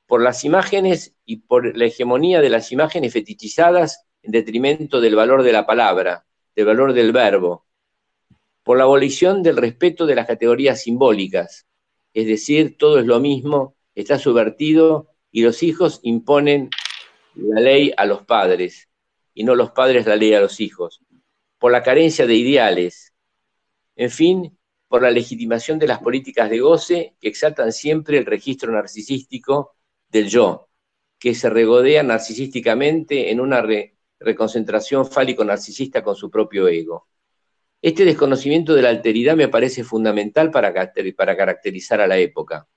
por las imágenes y por la hegemonía de las imágenes fetichizadas en detrimento del valor de la palabra, del valor del verbo, por la abolición del respeto de las categorías simbólicas, es decir, todo es lo mismo, está subvertido y los hijos imponen la ley a los padres y no los padres la ley a los hijos, por la carencia de ideales, en fin, por la legitimación de las políticas de goce que exaltan siempre el registro narcisístico del yo, que se regodea narcisísticamente en una reconcentración fálico-narcisista con su propio ego. Este desconocimiento de la alteridad me parece fundamental para caracterizar a la época.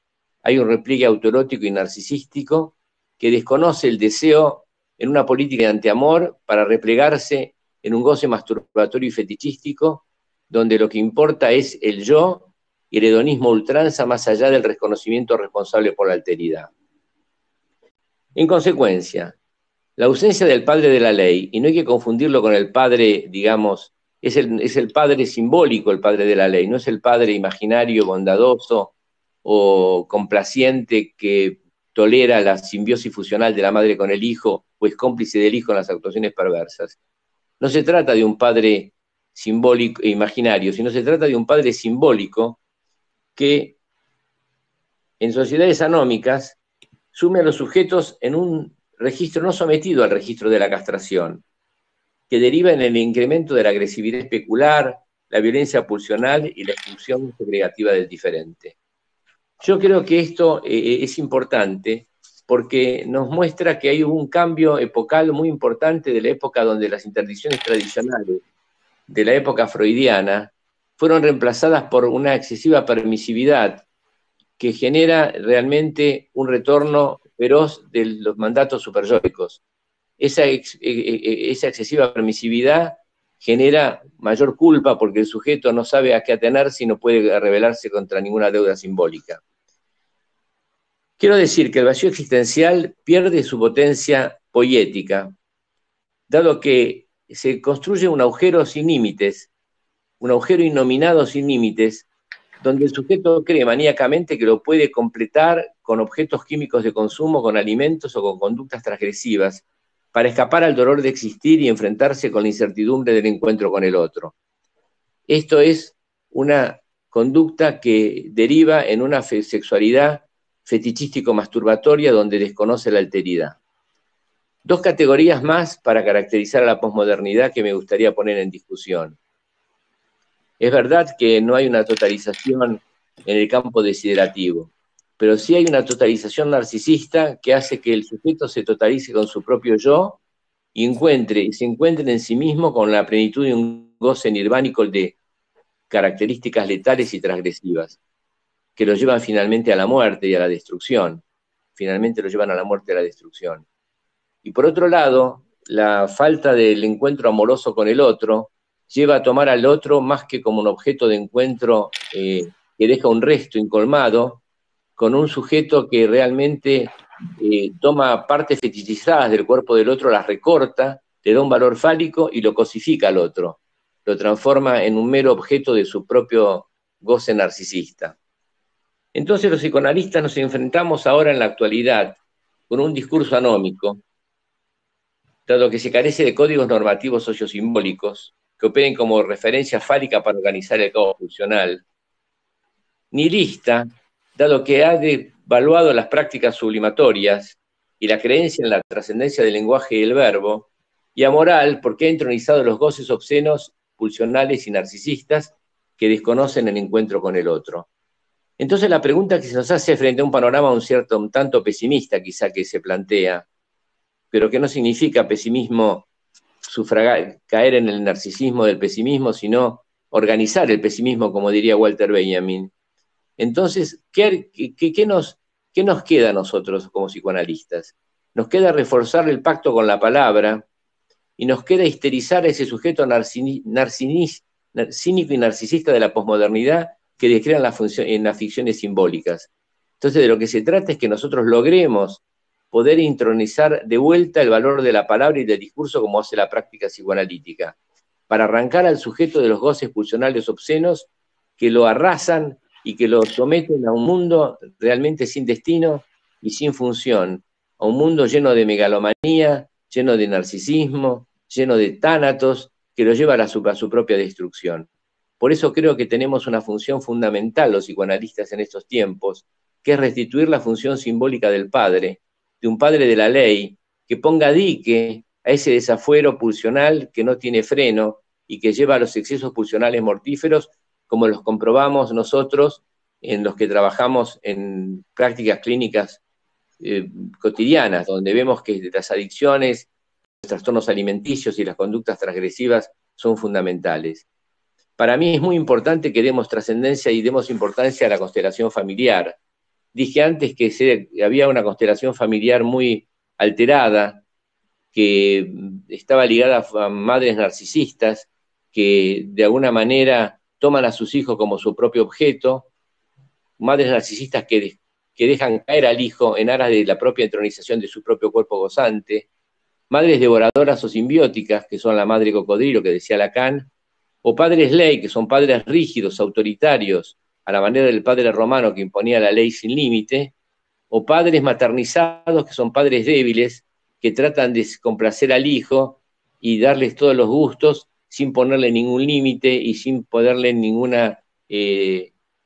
Hay un repliegue autoerótico y narcisístico que desconoce el deseo en una política de antiamor para replegarse en un goce masturbatorio y fetichístico, donde lo que importa es el yo y el hedonismo ultranza más allá del reconocimiento responsable por la alteridad. En consecuencia, la ausencia del padre de la ley, y no hay que confundirlo con el padre, digamos, es el padre simbólico, el padre de la ley, no es el padre imaginario, bondadoso o complaciente que tolera la simbiosis fusional de la madre con el hijo o es cómplice del hijo en las actuaciones perversas. No se trata de un padre simbólico e imaginario, sino se trata de un padre simbólico que en sociedades anómicas sume a los sujetos en un registro no sometido al registro de la castración, que deriva en el incremento de la agresividad especular, la violencia pulsional y la exclusión segregativa del diferente. Yo creo que esto es importante porque nos muestra que hay un cambio epocal muy importante de la época donde las interdicciones tradicionales de la época freudiana fueron reemplazadas por una excesiva permisividad que genera realmente un retorno feroz de los mandatos superyóicos. Esa excesiva permisividad genera mayor culpa porque el sujeto no sabe a qué atenerse y no puede rebelarse contra ninguna deuda simbólica. Quiero decir que el vacío existencial pierde su potencia poética, dado que se construye un agujero sin límites, un agujero innominado sin límites, donde el sujeto cree maníacamente que lo puede completar con objetos químicos de consumo, con alimentos o con conductas transgresivas, para escapar al dolor de existir y enfrentarse con la incertidumbre del encuentro con el otro. Esto es una conducta que deriva en una sexualidad fetichístico-masturbatoria donde desconoce la alteridad. Dos categorías más para caracterizar a la posmodernidad que me gustaría poner en discusión. Es verdad que no hay una totalización en el campo desiderativo, pero sí hay una totalización narcisista que hace que el sujeto se totalice con su propio yo y se encuentre en sí mismo con la plenitud de un goce nirvánico de características letales y transgresivas, que lo llevan finalmente a la muerte y a la destrucción. Finalmente lo llevan a la muerte y a la destrucción. Y por otro lado, la falta del encuentro amoroso con el otro lleva a tomar al otro más que como un objeto de encuentro que deja un resto incolmado, con un sujeto que realmente toma partes fetichizadas del cuerpo del otro, las recorta, le da un valor fálico y lo cosifica al otro, lo transforma en un mero objeto de su propio goce narcisista. Entonces los psicoanalistas nos enfrentamos ahora en la actualidad con un discurso anómico, dado que se carece de códigos normativos sociosimbólicos que operen como referencia fálica para organizar el caos funcional, nihilista, dado que ha devaluado las prácticas sublimatorias y la creencia en la trascendencia del lenguaje y el verbo, y amoral porque ha entronizado los goces obscenos, pulsionales y narcisistas que desconocen el encuentro con el otro. Entonces la pregunta que se nos hace frente a un panorama un tanto pesimista quizá que se plantea, pero que no significa pesimismo, caer en el narcisismo del pesimismo, sino organizar el pesimismo, como diría Walter Benjamin. Entonces, ¿qué nos queda a nosotros como psicoanalistas? Nos queda reforzar el pacto con la palabra y nos queda histerizar a ese sujeto cínico y narcisista de la posmodernidad que descrean en las ficciones simbólicas. Entonces, de lo que se trata es que nosotros logremos poder intronizar de vuelta el valor de la palabra y del discurso como hace la práctica psicoanalítica, para arrancar al sujeto de los goces pulsionales obscenos que lo arrasan y que lo someten a un mundo realmente sin destino y sin función, a un mundo lleno de megalomanía, lleno de narcisismo, lleno de tánatos, que lo lleva a su propia destrucción. Por eso creo que tenemos una función fundamental los psicoanalistas en estos tiempos, que es restituir la función simbólica del padre, de un padre de la ley, que ponga dique a ese desafuero pulsional que no tiene freno y que lleva a los excesos pulsionales mortíferos, como los comprobamos nosotros en los que trabajamos en prácticas clínicas cotidianas, donde vemos que las adicciones, los trastornos alimenticios y las conductas transgresivas son fundamentales. Para mí es muy importante que demos trascendencia y demos importancia a la constelación familiar. Dije antes que había una constelación familiar muy alterada, que estaba ligada a madres narcisistas, que de alguna manera toman a sus hijos como su propio objeto, madres narcisistas que dejan caer al hijo en aras de la propia entronización de su propio cuerpo gozante, madres devoradoras o simbióticas, que son la madre cocodrilo que decía Lacan, o padres ley, que son padres rígidos, autoritarios, a la manera del padre romano que imponía la ley sin límite, o padres maternizados, que son padres débiles, que tratan de complacer al hijo y darles todos los gustos sin ponerle ningún límite y sin ponerle ninguna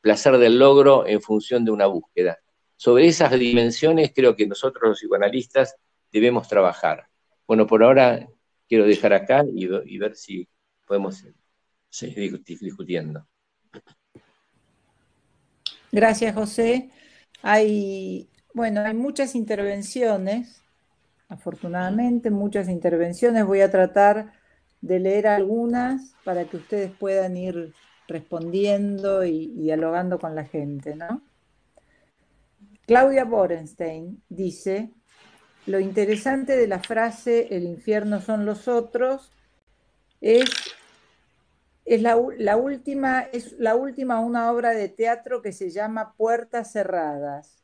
placer del logro en función de una búsqueda. Sobre esas dimensiones creo que nosotros los psicoanalistas debemos trabajar. Bueno, por ahora quiero dejar acá y ver si podemos seguir discutiendo. Gracias, José. Hay muchas intervenciones, afortunadamente, muchas intervenciones. Voy a tratar de leer algunas para que ustedes puedan ir respondiendo y dialogando con la gente, ¿no? Claudia Borenstein dice: lo interesante de la frase "el infierno son los otros" es la última una obra de teatro que se llama Puertas Cerradas.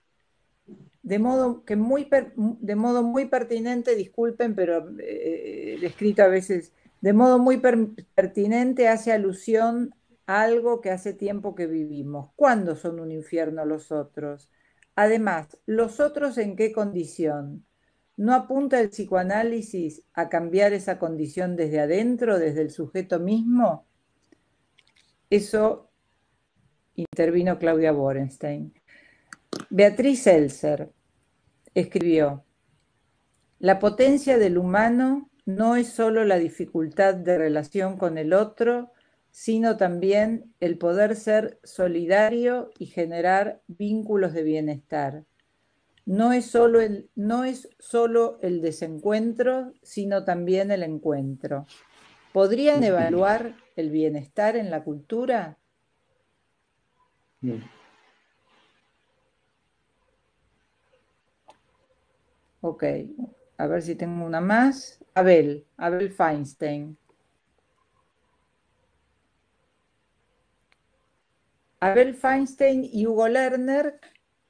De modo muy pertinente, disculpen, pero el escrito a veces, de modo muy pertinente hace alusión a algo que hace tiempo que vivimos. ¿Cuándo son un infierno los otros? Además, ¿los otros en qué condición? ¿No apunta el psicoanálisis a cambiar esa condición desde adentro, desde el sujeto mismo? Eso intervino Claudia Borenstein. Beatriz Seltzer escribió: la potencia del humano no es solo la dificultad de relación con el otro, sino también el poder ser solidario y generar vínculos de bienestar. No es solo el desencuentro, sino también el encuentro. ¿Podrían evaluar el bienestar en la cultura? Ok, a ver si tengo una más. Abel Feinstein. Abel Feinstein y Hugo Lerner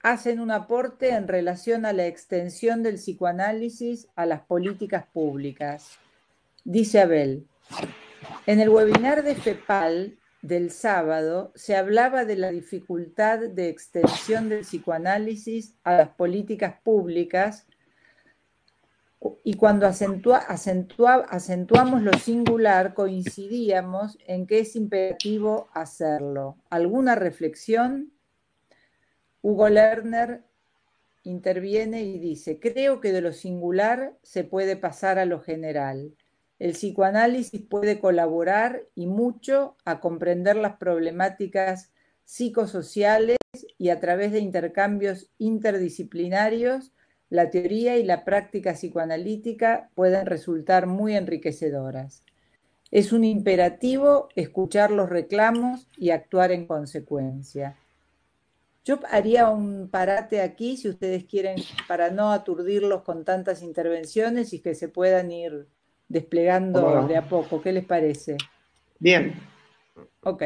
hacen un aporte en relación a la extensión del psicoanálisis a las políticas públicas. Dice Abel: en el webinar de FEPAL del sábado se hablaba de la dificultad de extensión del psicoanálisis a las políticas públicas, y cuando acentuamos lo singular, coincidíamos en que es imperativo hacerlo. ¿Alguna reflexión? Hugo Lerner interviene y dice: creo que de lo singular se puede pasar a lo general. El psicoanálisis puede colaborar y mucho a comprender las problemáticas psicosociales, y a través de intercambios interdisciplinarios la teoría y la práctica psicoanalítica pueden resultar muy enriquecedoras. Es un imperativo escuchar los reclamos y actuar en consecuencia. Yo haría un parate aquí, si ustedes quieren, para no aturdirlos con tantas intervenciones y que se puedan ir desplegando de a poco. ¿Qué les parece? Bien. Ok.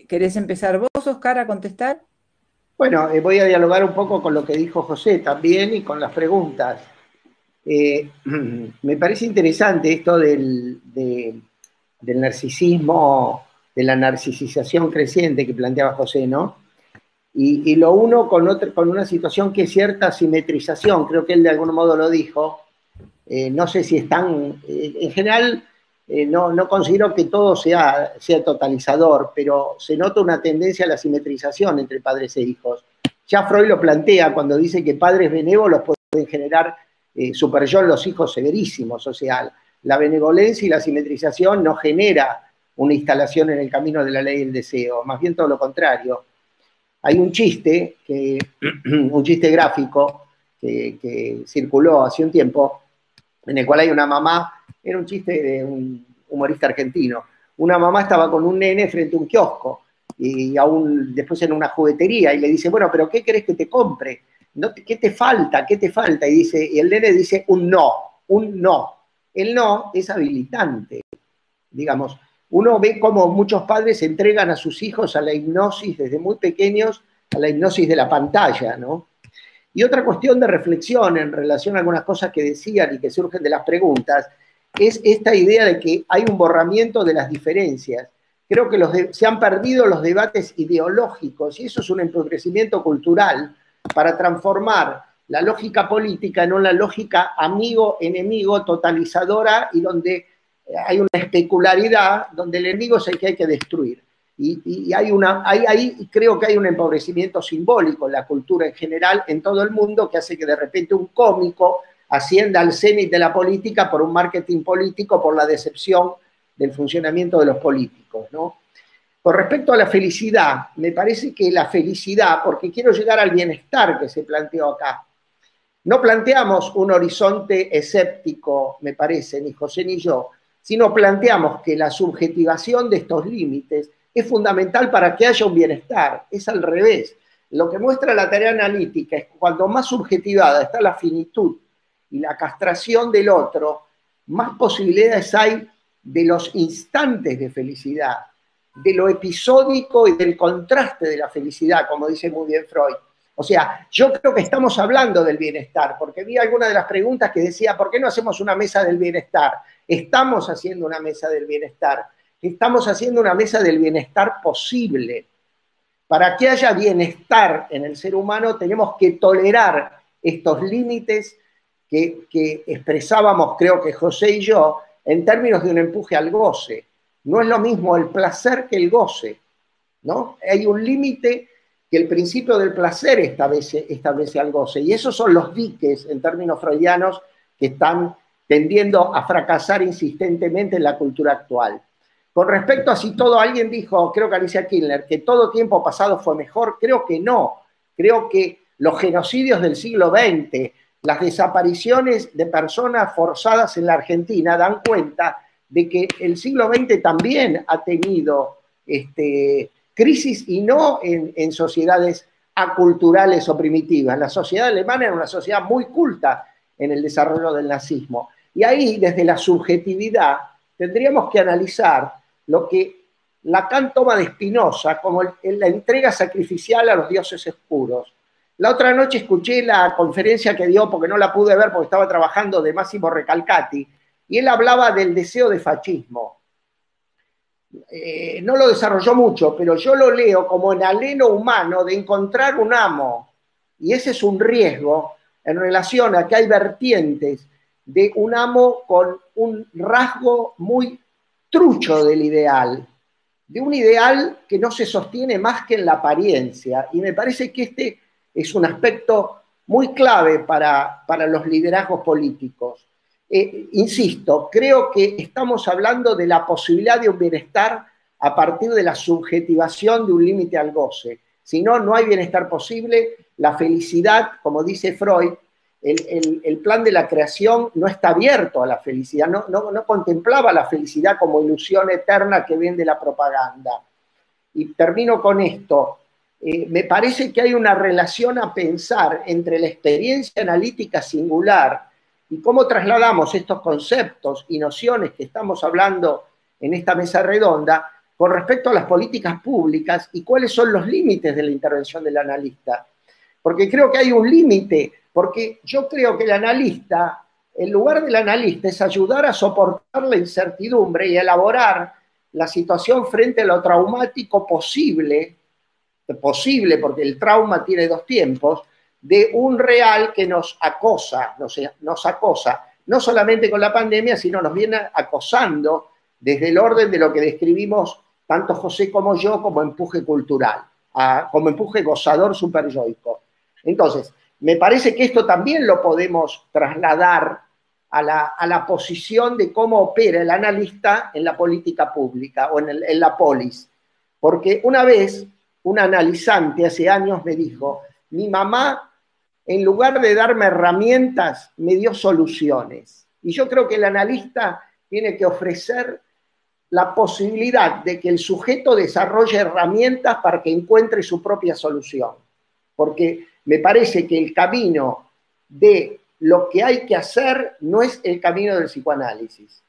¿Querés empezar vos, Oscar, a contestar? Bueno, voy a dialogar un poco con lo que dijo José también y con las preguntas. Me parece interesante esto del narcisismo, de la narcisización creciente que planteaba José, ¿no? Y lo uno con una situación que es cierta simetrización, creo que él de algún modo lo dijo. No sé si están, en general, no considero que todo sea totalizador, pero se nota una tendencia a la simetrización entre padres e hijos. Ya Freud lo plantea cuando dice que padres benévolos pueden generar super yo en los hijos severísimos, o sea, la benevolencia y la simetrización no genera una instalación en el camino de la ley del deseo, más bien todo lo contrario. Hay un chiste, un chiste gráfico que circuló hace un tiempo, en el cual hay una mamá, era un chiste de un humorista argentino, una mamá estaba con un nene frente a un kiosco, y después en una juguetería, y le dice: bueno, pero ¿qué querés que te compre? ¿Qué te falta? ¿Qué te falta? Y el nene dice: un no. El no es habilitante, digamos. Uno ve cómo muchos padres entregan a sus hijos a la hipnosis desde muy pequeños, a la hipnosis de la pantalla, ¿no? Y otra cuestión de reflexión en relación a algunas cosas que decían y que surgen de las preguntas, es esta idea de que hay un borramiento de las diferencias. Creo que se han perdido los debates ideológicos y eso es un empobrecimiento cultural para transformar la lógica política en una lógica amigo-enemigo totalizadora y donde hay una especularidad, donde el enemigo es el que hay que destruir. Y ahí creo que hay un empobrecimiento simbólico en la cultura en general, en todo el mundo, que hace que de repente un cómico ascienda al cenit de la política por un marketing político, por la decepción del funcionamiento de los políticos, ¿no? Con respecto a la felicidad, me parece que la felicidad, porque quiero llegar al bienestar que se planteó acá, no planteamos un horizonte escéptico, me parece, ni José ni yo, sino planteamos que la subjetivación de estos límites es fundamental para que haya un bienestar. Es al revés. Lo que muestra la tarea analítica es que cuando más subjetivada está la finitud y la castración del otro, más posibilidades hay de los instantes de felicidad, de lo episódico y del contraste de la felicidad, como dice muy bien Freud. O sea, yo creo que estamos hablando del bienestar, porque vi alguna de las preguntas que decía, ¿por qué no hacemos una mesa del bienestar? Estamos haciendo una mesa del bienestar. Estamos haciendo una mesa del bienestar posible. Para que haya bienestar en el ser humano tenemos que tolerar estos límites que expresábamos, creo que José y yo, en términos de un empuje al goce. No es lo mismo el placer que el goce, ¿no? Hay un límite que el principio del placer establece al goce, y esos son los diques, en términos freudianos, que están tendiendo a fracasar insistentemente en la cultura actual. Con respecto a si alguien dijo, creo que Alicia Kirchner, que todo tiempo pasado fue mejor, creo que no. Creo que los genocidios del siglo XX, las desapariciones de personas forzadas en la Argentina dan cuenta de que el siglo XX también ha tenido crisis, y no en sociedades aculturales o primitivas. La sociedad alemana era una sociedad muy culta en el desarrollo del nazismo. Y ahí, desde la subjetividad, tendríamos que analizar lo que Lacan toma de Spinoza como la entrega sacrificial a los dioses oscuros. La otra noche escuché la conferencia que dio, porque no la pude ver porque estaba trabajando, de Massimo Recalcati, y él hablaba del deseo de fascismo. No lo desarrolló mucho, pero yo lo leo como el anhelo humano de encontrar un amo, y ese es un riesgo en relación a que hay vertientes de un amo con un rasgo muy trucho del ideal, de un ideal que no se sostiene más que en la apariencia, y me parece que este es un aspecto muy clave para los liderazgos políticos. Insisto, creo que estamos hablando de la posibilidad de un bienestar a partir de la subjetivación de un límite al goce. Si no, no hay bienestar posible. La felicidad, como dice Freud, el plan de la creación no está abierto a la felicidad, no contemplaba la felicidad como ilusión eterna que vende la propaganda. Y termino con esto. Me parece que hay una relación a pensar entre la experiencia analítica singular y cómo trasladamos estos conceptos y nociones que estamos hablando en esta mesa redonda con respecto a las políticas públicas y cuáles son los límites de la intervención del analista. Porque creo que hay un límite, porque yo creo que el analista, el lugar del analista es ayudar a soportar la incertidumbre y elaborar la situación frente a lo traumático posible, porque el trauma tiene dos tiempos, de un real que nos acosa, no solamente con la pandemia, sino nos viene acosando desde el orden de lo que describimos tanto José como yo como empuje cultural, como empuje gozador superyoico. Entonces, me parece que esto también lo podemos trasladar a la posición de cómo opera el analista en la política pública o en la polis. Porque una vez un analizante hace años me dijo, mi mamá, en lugar de darme herramientas, me dio soluciones. Y yo creo que el analista tiene que ofrecer la posibilidad de que el sujeto desarrolle herramientas para que encuentre su propia solución. Porque me parece que el camino de lo que hay que hacer no es el camino del psicoanálisis.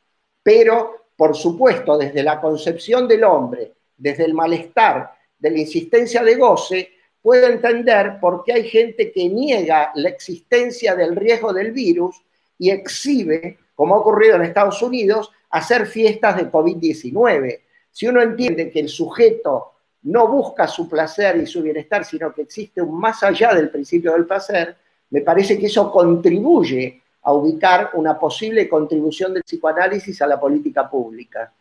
Pero, por supuesto, desde la concepción del hombre, desde el malestar, de la insistencia de goce, puedo entender por qué hay gente que niega la existencia del riesgo del virus y exhibe como ha ocurrido en Estados Unidos, hacer fiestas de COVID-19. Si uno entiende que el sujeto no busca su placer y su bienestar, sino que existe un más allá del principio del placer, me parece que eso contribuye a ubicar una posible contribución del psicoanálisis a la política pública,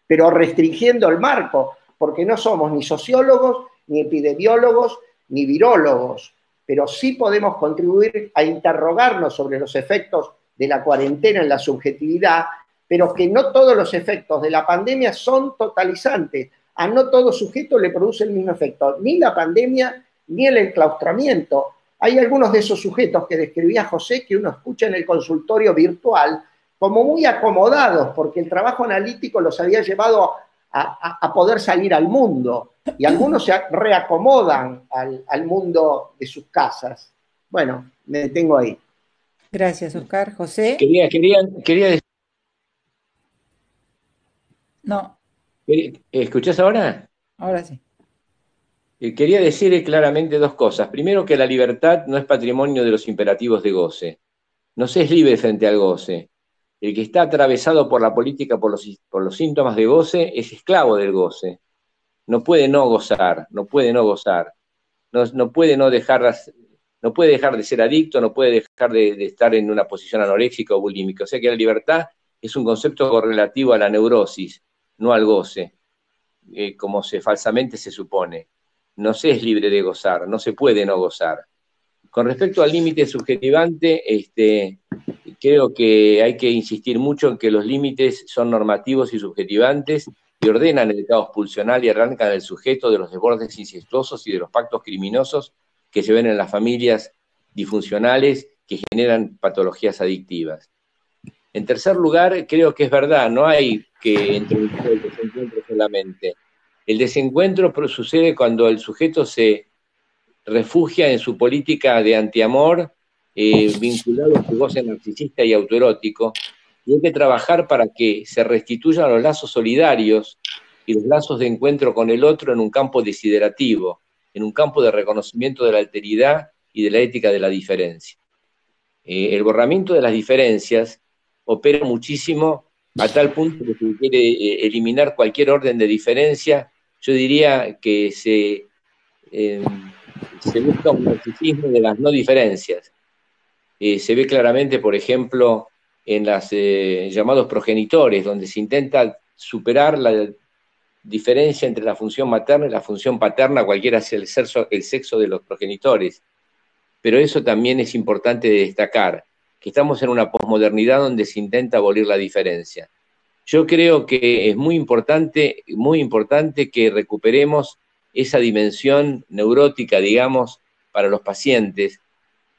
pero restringiendo el marco, porque no somos ni sociólogos, ni epidemiólogos, ni virólogos, pero sí podemos contribuir a interrogarnos sobre los efectos de la cuarentena en la subjetividad, pero que no todos los efectos de la pandemia son totalizantes. A no todo sujeto le produce el mismo efecto, ni la pandemia, ni el enclaustramiento. Hay algunos de esos sujetos que describía José que uno escucha en el consultorio virtual como muy acomodados, porque el trabajo analítico los había llevado a poder salir al mundo, y algunos se reacomodan al mundo de sus casas. Bueno, me detengo ahí. Gracias, Oscar. José. Quería decir, No, ¿escuchás ahora? ahora sí. Quería decir claramente dos cosas. Primero, que la libertad no es patrimonio de los imperativos de goce. No se es libre frente al goce. El que está atravesado por la política, por los síntomas de goce, es esclavo del goce. No puede no gozar, no puede no gozar. No puede dejar de ser adicto, no puede dejar de estar en una posición anoréxica o bulímica. O sea que la libertad es un concepto correlativo a la neurosis, no al goce, como falsamente se supone. No se es libre de gozar, no se puede no gozar. Con respecto al límite subjetivante, creo que hay que insistir mucho en que los límites son normativos y subjetivantes y ordenan el caos pulsional y arrancan el sujeto de los desbordes incestuosos y de los pactos criminosos que se ven en las familias disfuncionales que generan patologías adictivas. En tercer lugar, creo que es verdad, no hay que introducir el desencuentro solamente. El desencuentro sucede cuando el sujeto se refugia en su política de antiamor, vinculado a su goce narcisista y autoerótico, y hay que trabajar para que se restituyan los lazos solidarios y los lazos de encuentro con el otro en un campo desiderativo, en un campo de reconocimiento de la alteridad y de la ética de la diferencia. El borramiento de las diferencias opera muchísimo a tal punto que si quiere eliminar cualquier orden de diferencia, yo diría que se busca un narcisismo de las no diferencias. Se ve claramente, por ejemplo, en los llamados progenitores, donde se intenta superar la diferencia entre la función materna y la función paterna, cualquiera sea el sexo de los progenitores. Pero eso también es importante de destacar, que estamos en una posmodernidad donde se intenta abolir la diferencia. Yo creo que es muy importante que recuperemos esa dimensión neurótica, digamos, para los pacientes,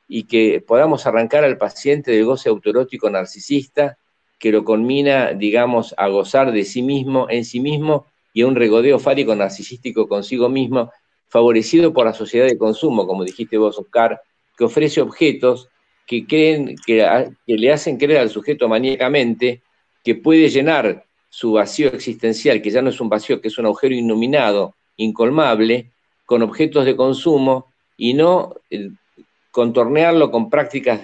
y que podamos arrancar al paciente del goce autoerótico narcisista, que lo conmina, digamos, a gozar de sí mismo, en sí mismo, y a un regodeo fálico narcisístico consigo mismo, favorecido por la sociedad de consumo, como dijiste vos, Oscar, que ofrece objetos que le hacen creer al sujeto maníacamente que puede llenar su vacío existencial, que ya no es un vacío, que es un agujero innominado, incolmable, con objetos de consumo, y no contornearlo con prácticas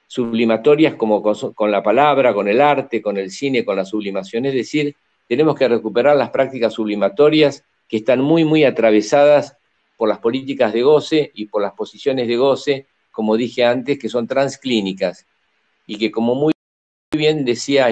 sublimatorias como con la palabra, con el arte, con el cine, con la sublimación. Es decir, tenemos que recuperar las prácticas sublimatorias que están muy, muy atravesadas por las políticas de goce y por las posiciones de goce, como dije antes, que son transclínicas, y que, como muy bien decía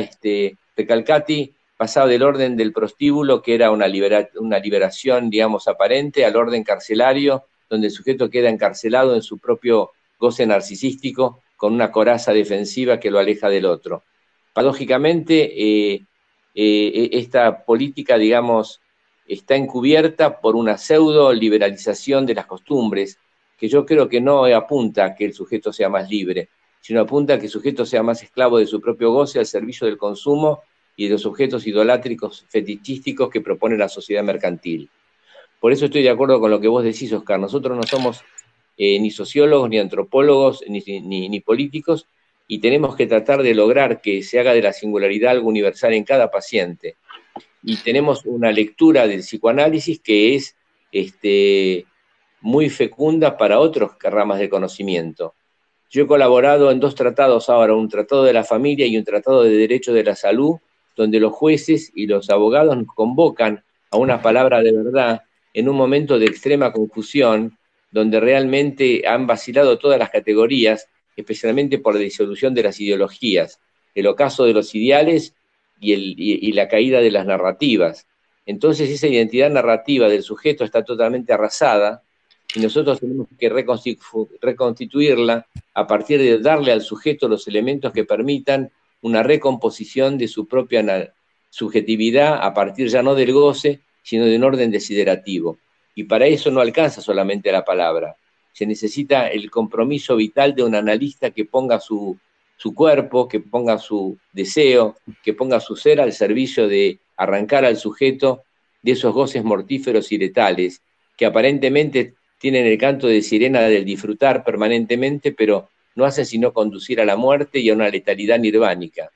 Recalcati, pasaba del orden del prostíbulo, que era una liberación, digamos, aparente, al orden carcelario, donde el sujeto queda encarcelado en su propio goce narcisístico, con una coraza defensiva que lo aleja del otro. Paradójicamente, esta política, digamos, está encubierta por una pseudo liberalización de las costumbres, que yo creo que no apunta a que el sujeto sea más libre, sino apunta a que el sujeto sea más esclavo de su propio goce al servicio del consumo y de los objetos idolátricos fetichísticos que propone la sociedad mercantil. Por eso estoy de acuerdo con lo que vos decís, Oscar. Nosotros no somos ni sociólogos, ni antropólogos, ni políticos, y tenemos que tratar de lograr que se haga de la singularidad algo universal en cada paciente. Y tenemos una lectura del psicoanálisis que es muy fecunda para otras ramas de conocimiento. Yo he colaborado en 2 tratados ahora, un tratado de la familia y un tratado de derecho de la salud, donde los jueces y los abogados nos convocan a una palabra de verdad en un momento de extrema confusión, donde realmente han vacilado todas las categorías, especialmente por la disolución de las ideologías, el ocaso de los ideales y la caída de las narrativas. Entonces esa identidad narrativa del sujeto está totalmente arrasada y nosotros tenemos que reconstituirla a partir de darle al sujeto los elementos que permitan una recomposición de su propia subjetividad a partir ya no del goce, sino de un orden desiderativo. Y para eso no alcanza solamente la palabra, se necesita el compromiso vital de un analista que ponga su cuerpo, que ponga su deseo, que ponga su ser al servicio de arrancar al sujeto de esos goces mortíferos y letales, que aparentemente tienen el canto de sirena del disfrutar permanentemente, pero no hacen sino conducir a la muerte y a una letalidad nirvánica.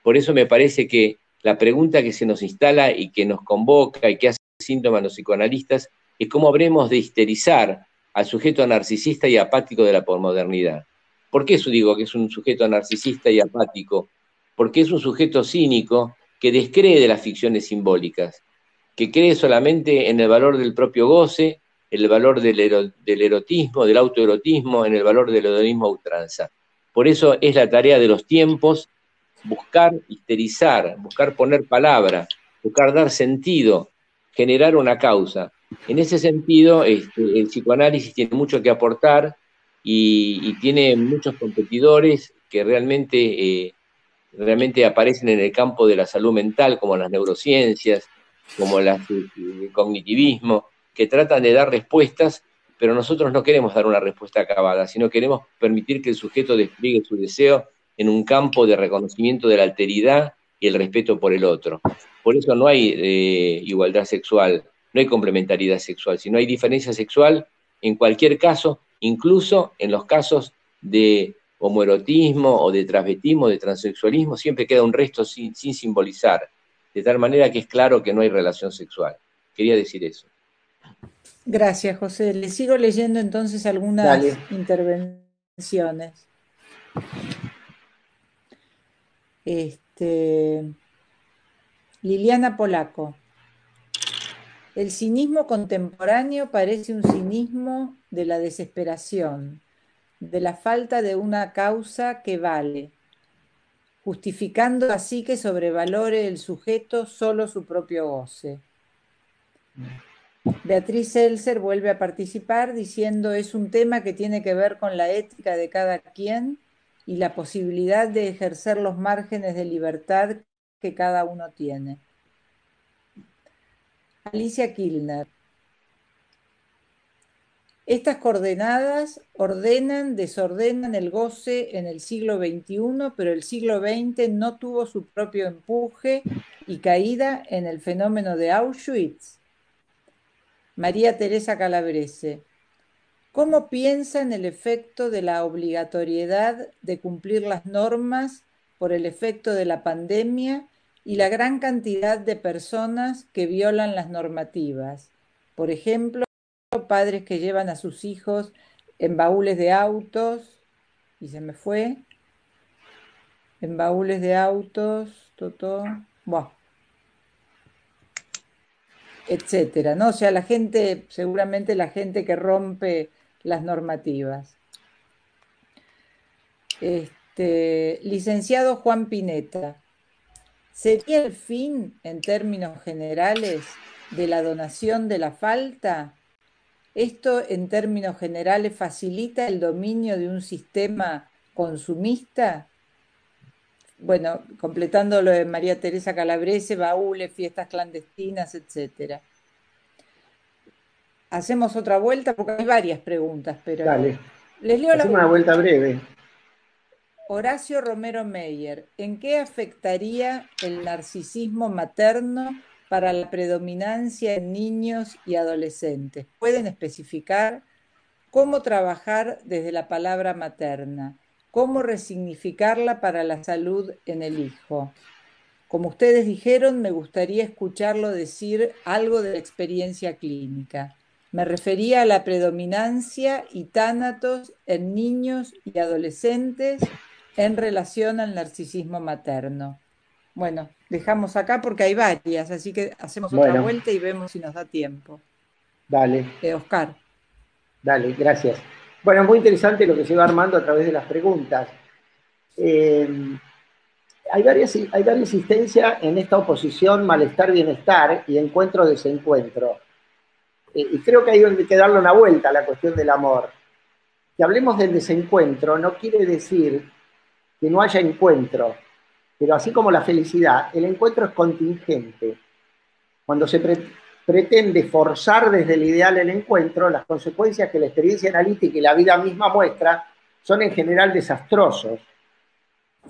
Por eso me parece que la pregunta que se nos instala y que nos convoca y que hace síntomas los psicoanalistas es cómo habremos de histerizar al sujeto narcisista y apático de la posmodernidad. ¿Por qué eso digo que es un sujeto narcisista y apático? Porque es un sujeto cínico que descree de las ficciones simbólicas, que cree solamente en el valor del propio goce, el valor del erotismo, del autoerotismo, en el valor del hedonismo a ultranza. Por eso es la tarea de los tiempos buscar histerizar, buscar poner palabra, buscar dar sentido, generar una causa. En ese sentido, el psicoanálisis tiene mucho que aportar y tiene muchos competidores que realmente aparecen en el campo de la salud mental, como las neurociencias, como el cognitivismo, que tratan de dar respuestas, pero nosotros no queremos dar una respuesta acabada, sino queremos permitir que el sujeto despliegue su deseo en un campo de reconocimiento de la alteridad y el respeto por el otro. Por eso no hay igualdad sexual, no hay complementariedad sexual, sino hay diferencia sexual en cualquier caso, incluso en los casos de homoerotismo o de transvestismo, de transexualismo, siempre queda un resto sin simbolizar, de tal manera que es claro que no hay relación sexual. Quería decir eso. Gracias, José. Le sigo leyendo entonces algunas Dale. intervenciones. Liliana Polaco. El cinismo contemporáneo parece un cinismo de la desesperación, de la falta de una causa que vale, justificando así que sobrevalore el sujeto solo su propio goce. Beatriz Seltzer vuelve a participar diciendo es un tema que tiene que ver con la ética de cada quien y la posibilidad de ejercer los márgenes de libertad que cada uno tiene. Alicia Kilner. Estas coordenadas ordenan, desordenan el goce en el siglo XXI, pero el siglo XX no tuvo su propio empuje y caída en el fenómeno de Auschwitz. María Teresa Calabrese. ¿Cómo piensa en el efecto de la obligatoriedad de cumplir las normas por el efecto de la pandemia y la gran cantidad de personas que violan las normativas? Por ejemplo, padres que llevan a sus hijos en baúles de autos, y se me fue, en baúles de autos, bueno, etcétera, ¿no? O sea, la gente, seguramente la gente que rompe las normativas. Licenciado Juan Pineta, ¿sería el fin, en términos generales, de la donación de la falta? ¿Esto, en términos generales, facilita el dominio de un sistema consumista? Bueno, completando lo de María Teresa Calabrese, baúles, fiestas clandestinas, etcétera. Hacemos otra vuelta porque hay varias preguntas, pero Dale. les leo la Hacemos una vuelta breve. Horacio Romero Meyer, ¿en qué afectaría el narcisismo materno para la predominancia en niños y adolescentes? ¿Pueden especificar cómo trabajar desde la palabra materna? ¿Cómo resignificarla para la salud en el hijo? Como ustedes dijeron, me gustaría escucharlo decir algo de la experiencia clínica. Me refería a la predominancia y tánatos en niños y adolescentes en relación al narcisismo materno. Bueno, dejamos acá porque hay varias, así que hacemos otra Bueno, vuelta y vemos si nos da tiempo. dale, Oscar. dale, gracias. Bueno, es muy interesante lo que se va armando a través de las preguntas. Eh, hay varias insistencia en esta oposición malestar-bienestar y encuentro-desencuentro. Y creo que hay que darle una vuelta a la cuestión del amor. Que hablemos del desencuentro no quiere decir que no haya encuentro, pero así como la felicidad, el encuentro es contingente. Cuando se pretende forzar desde el ideal el encuentro, las consecuencias que la experiencia analítica y la vida misma muestra son en general desastrosos.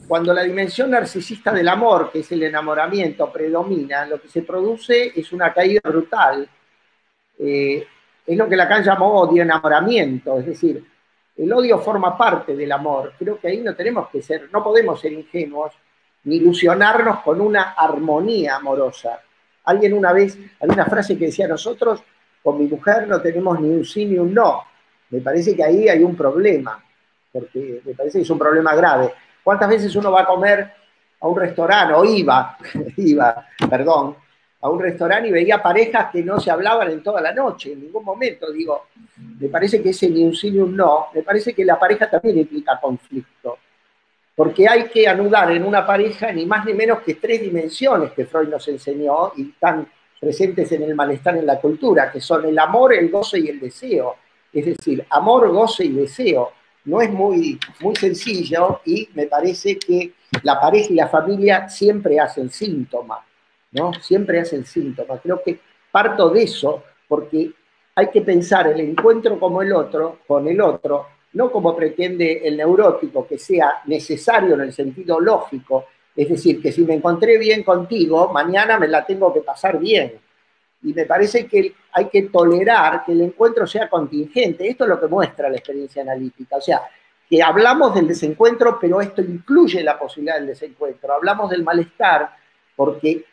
Cuando la dimensión narcisista del amor, que es el enamoramiento, predomina, lo que se produce es una caída brutal. Es lo que Lacan llamó odio enamoramiento, es decir, el odio forma parte del amor. Creo que ahí no podemos ser ingenuos ni ilusionarnos con una armonía amorosa. Alguien una vez, había una frase que decía: nosotros con mi mujer no tenemos ni un sí ni un no. Me parece que ahí hay un problema, porque me parece que es un problema grave. ¿Cuántas veces uno va a comer a un restaurante, o iba, perdón, a un restaurante y veía parejas que no se hablaban en toda la noche, en ningún momento? Digo, me parece que ese ni un sí ni un no, me parece que la pareja también implica conflicto, porque hay que anudar en una pareja ni más ni menos que 3 dimensiones que Freud nos enseñó y están presentes en el malestar en la cultura, que son el amor, el goce y el deseo. Es decir, amor, goce y deseo. No es muy sencillo, y me parece que la pareja y la familia siempre hacen síntoma, ¿no? Siempre hacen síntoma. Creo que parto de eso, porque hay que pensar el encuentro como el otro, con el otro, no como pretende el neurótico, que sea necesario en el sentido lógico, es decir, que si me encontré bien contigo, mañana me la tengo que pasar bien. Y me parece que hay que tolerar que el encuentro sea contingente. Esto es lo que muestra la experiencia analítica. O sea, que hablamos del desencuentro, pero esto incluye la posibilidad del desencuentro. Hablamos del malestar, porque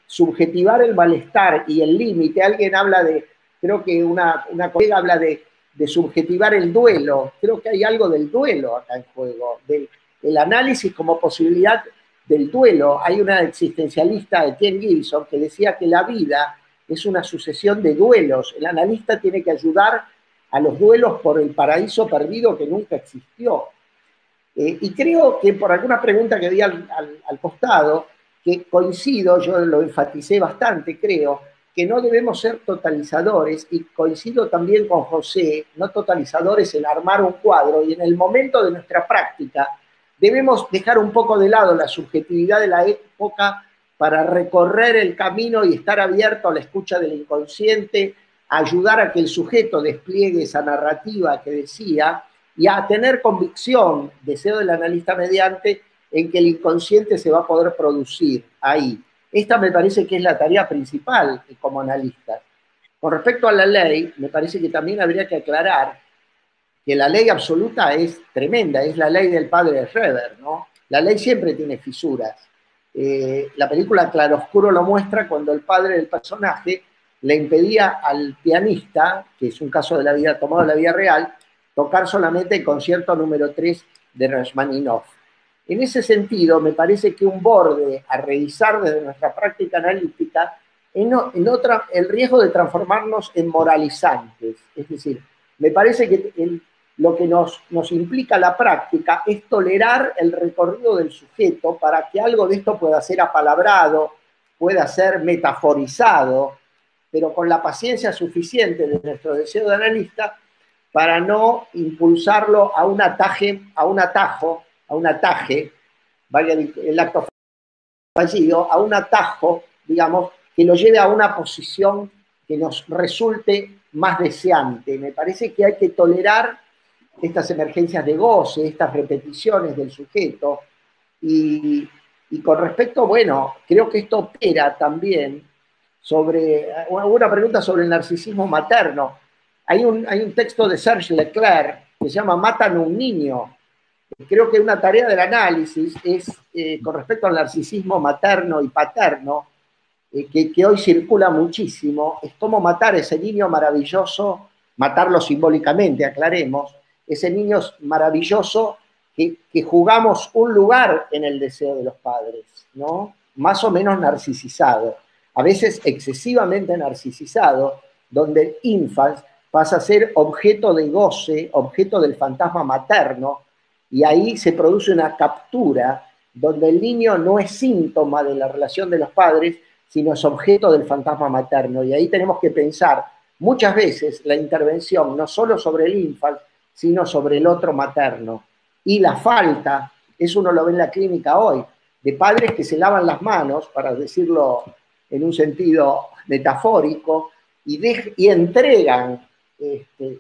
subjetivar el malestar y el límite, alguien habla de, creo que una colega habla de subjetivar el duelo. Creo que hay algo del duelo acá en juego, del análisis como posibilidad del duelo. Hay una existencialista, Etienne Gilson, que decía que la vida es una sucesión de duelos. El analista tiene que ayudar a los duelos por el paraíso perdido que nunca existió. Y creo que por alguna pregunta que di al costado, que coincido, yo lo enfaticé bastante, creo, que no debemos ser totalizadores, y coincido también con José, no totalizadores en armar un cuadro, y en el momento de nuestra práctica debemos dejar un poco de lado la subjetividad de la época para recorrer el camino y estar abierto a la escucha del inconsciente, a ayudar a que el sujeto despliegue esa narrativa que decía, y a tener convicción, deseo del analista mediante, en que el inconsciente se va a poder producir ahí. Esta me parece que es la tarea principal como analista. Con respecto a la ley, me parece que también habría que aclarar que la ley absoluta es tremenda, es la ley del padre de Schroeder, ¿no? La ley siempre tiene fisuras. La película Claroscuro lo muestra cuando el padre del personaje le impedía al pianista, que es un caso de la vida tomado de la vida real, tocar solamente el concierto número 3 de Rachmaninoff. En ese sentido, me parece que un borde a revisar desde nuestra práctica analítica el riesgo de transformarnos en moralizantes. Es decir, me parece que lo que nos implica la práctica es tolerar el recorrido del sujeto para que algo de esto pueda ser apalabrado, pueda ser metaforizado, pero con la paciencia suficiente de nuestro deseo de analista para no impulsarlo a un ataje, vaya el acto fallido, a un atajo, digamos, que lo lleve a una posición que nos resulte más deseante. Me parece que hay que tolerar estas emergencias de goce, estas repeticiones del sujeto, y con respecto, bueno, creo que esto opera también sobre, una pregunta sobre el narcisismo materno. Hay un texto de Serge Leclerc que se llama Matan a un niño. Creo que una tarea del análisis es, con respecto al narcisismo materno y paterno, que hoy circula muchísimo, es cómo matar a ese niño maravilloso, matarlo simbólicamente, aclaremos, ese niño maravilloso que jugamos un lugar en el deseo de los padres, ¿no? Más o menos narcisizado, a veces excesivamente narcisizado, donde el infant pasa a ser objeto de goce, objeto del fantasma materno, y ahí se produce una captura donde el niño no es síntoma de la relación de los padres, sino es objeto del fantasma materno. Y ahí tenemos que pensar muchas veces la intervención no solo sobre el infant, sino sobre el otro materno. Y la falta, eso uno lo ve en la clínica hoy, de padres que se lavan las manos, para decirlo en un sentido metafórico, y entregan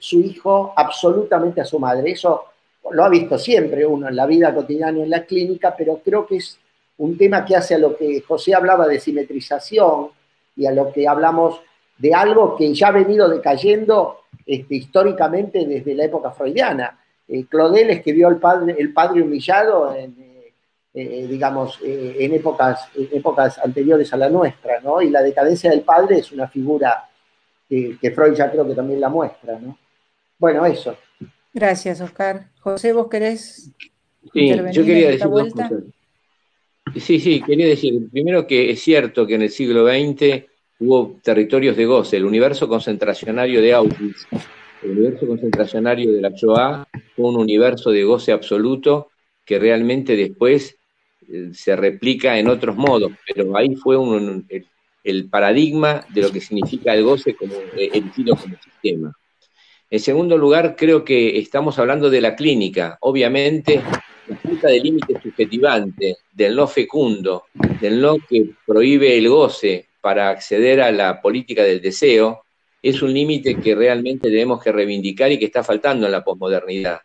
su hijo absolutamente a su madre. Eso lo ha visto siempre uno en la vida cotidiana y en la clínica, pero creo que es un tema que hace a lo que José hablaba de simetrización y a lo que hablamos de algo que ya ha venido decayendo históricamente desde la época freudiana. Claudel escribió El padre humillado en épocas anteriores a la nuestra, ¿no? Y la decadencia del padre es una figura que Freud ya creo que también la muestra, ¿no? Bueno, eso. Gracias, Oscar. José, ¿vos querés Sí, yo intervenir quería en esta decir dos vuelta? cosas. Sí, quería decir, primero que es cierto que en el siglo XX hubo territorios de goce, el universo concentracionario de Auschwitz, el universo concentracionario de la Shoah, fue un universo de goce absoluto que realmente después se replica en otros modos, pero ahí fue el paradigma de lo que significa el goce como erigido como sistema. En segundo lugar, creo que estamos hablando de la clínica. Obviamente, la falta de límite subjetivante, del no fecundo, del no que prohíbe el goce para acceder a la política del deseo, es un límite que realmente debemos que reivindicar y que está faltando en la posmodernidad,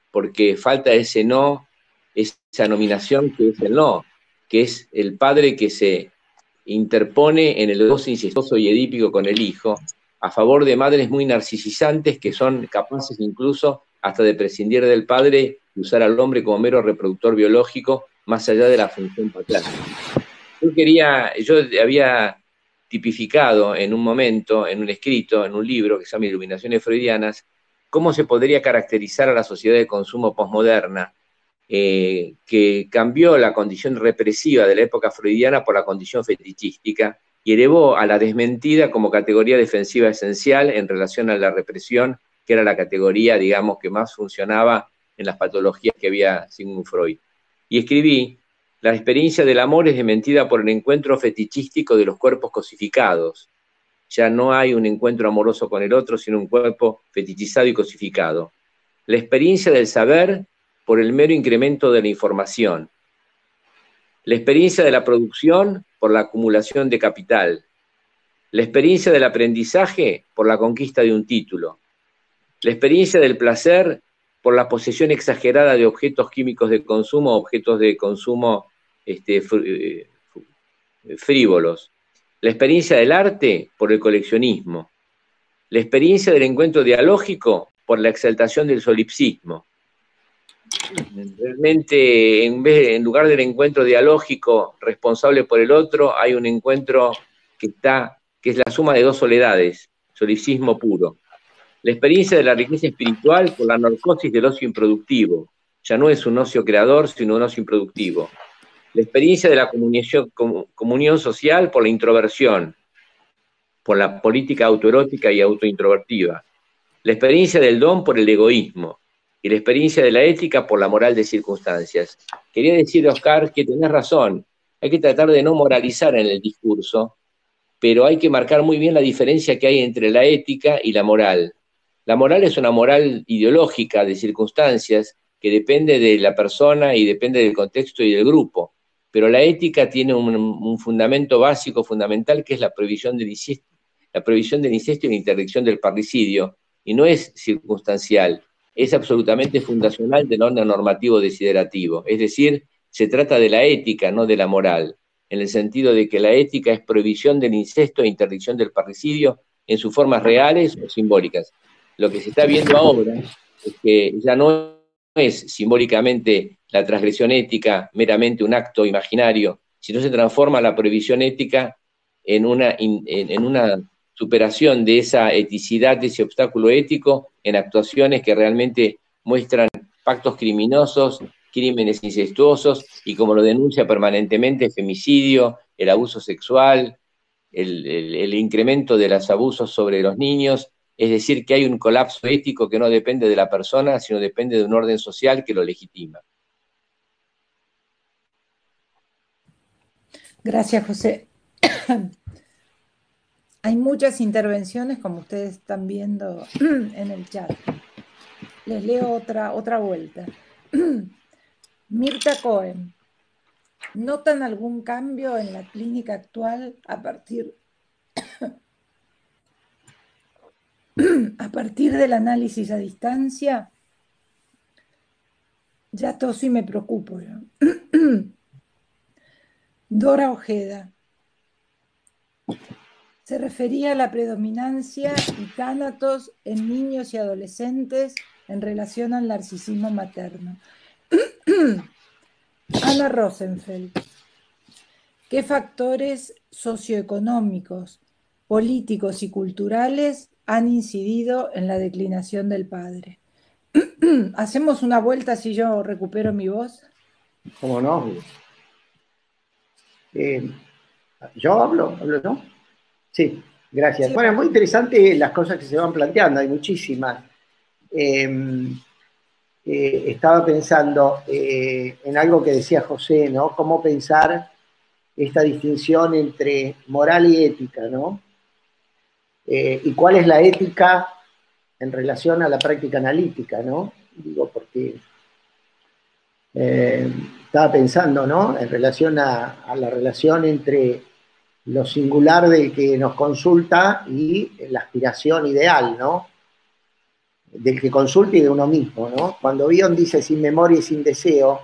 porque falta ese no, esa nominación que es el no, que es el padre que se interpone en el goce incestuoso y edípico con el hijo, a favor de madres muy narcisizantes que son capaces incluso hasta de prescindir del padre y usar al hombre como mero reproductor biológico más allá de la función paterna. Yo había tipificado en un momento, en un escrito, en un libro que se llama Iluminaciones Freudianas, cómo se podría caracterizar a la sociedad de consumo posmoderna, que cambió la condición represiva de la época freudiana por la condición fetichística y elevó a la desmentida como categoría defensiva esencial en relación a la represión, que era la categoría, digamos, que más funcionaba en las patologías que había Sigmund Freud. Y escribí: la experiencia del amor es desmentida por el encuentro fetichístico de los cuerpos cosificados. Ya no hay un encuentro amoroso con el otro, sino un cuerpo fetichizado y cosificado. La experiencia del saber por el mero incremento de la información. La experiencia de la producción por la acumulación de capital. La experiencia del aprendizaje por la conquista de un título. La experiencia del placer por la posesión exagerada de objetos químicos de consumo, objetos de consumo frívolos. La experiencia del arte por el coleccionismo. La experiencia del encuentro dialógico por la exaltación del solipsismo. Realmente, en lugar del encuentro dialógico responsable por el otro, hay un encuentro que es la suma de dos soledades, solipsismo puro. La experiencia de la riqueza espiritual por la narcosis del ocio improductivo. Ya no es un ocio creador, sino un ocio improductivo. La experiencia de la comunión social por la introversión, por la política autoerótica y autointrovertida. La experiencia del don por el egoísmo. Y la experiencia de la ética por la moral de circunstancias. Quería decir, Oscar, que tenés razón. Hay que tratar de no moralizar en el discurso, pero hay que marcar muy bien la diferencia que hay entre la ética y la moral. La moral es una moral ideológica de circunstancias que depende de la persona y depende del contexto y del grupo. Pero la ética tiene un fundamento básico, fundamental, que es la prohibición del incesto y la interdicción del parricidio, y no es circunstancial, es absolutamente fundacional del orden normativo desiderativo. Es decir, se trata de la ética, no de la moral, en el sentido de que la ética es prohibición del incesto e interdicción del parricidio en sus formas reales o simbólicas. Lo que se está viendo ahora es que ya no es simbólicamente la transgresión ética meramente un acto imaginario, sino se transforma la prohibición ética en una superación de esa eticidad, de ese obstáculo ético, en actuaciones que realmente muestran pactos criminosos, crímenes incestuosos, y como lo denuncia permanentemente, femicidio, el abuso sexual, el incremento de los abusos sobre los niños. Es decir, que hay un colapso ético que no depende de la persona, sino depende de un orden social que lo legitima. Gracias, José. Hay muchas intervenciones, como ustedes están viendo en el chat. Les leo otra vuelta. Mirta Cohen. ¿Notan algún cambio en la clínica actual a partir del análisis a distancia? Ya toso y me preocupo. Dora Ojeda. Se refería a la predominancia y tánatos en niños y adolescentes en relación al narcisismo materno. Ana Rosenfeld. ¿Qué factores socioeconómicos, políticos y culturales han incidido en la declinación del padre? ¿Hacemos una vuelta si yo recupero mi voz? ¿Cómo no? ¿Yo hablo, no? Sí, gracias. Sí, Bueno, es muy interesante las cosas que se van planteando, hay muchísimas. Estaba pensando en algo que decía José, ¿no? Cómo pensar esta distinción entre moral y ética, ¿no? Y cuál es la ética en relación a la práctica analítica, ¿no? Digo, porque estaba pensando, ¿no? En relación a la relación entre lo singular del que nos consulta y la aspiración ideal, ¿no? Del que consulta y de uno mismo, ¿no? Cuando Bion dice sin memoria y sin deseo,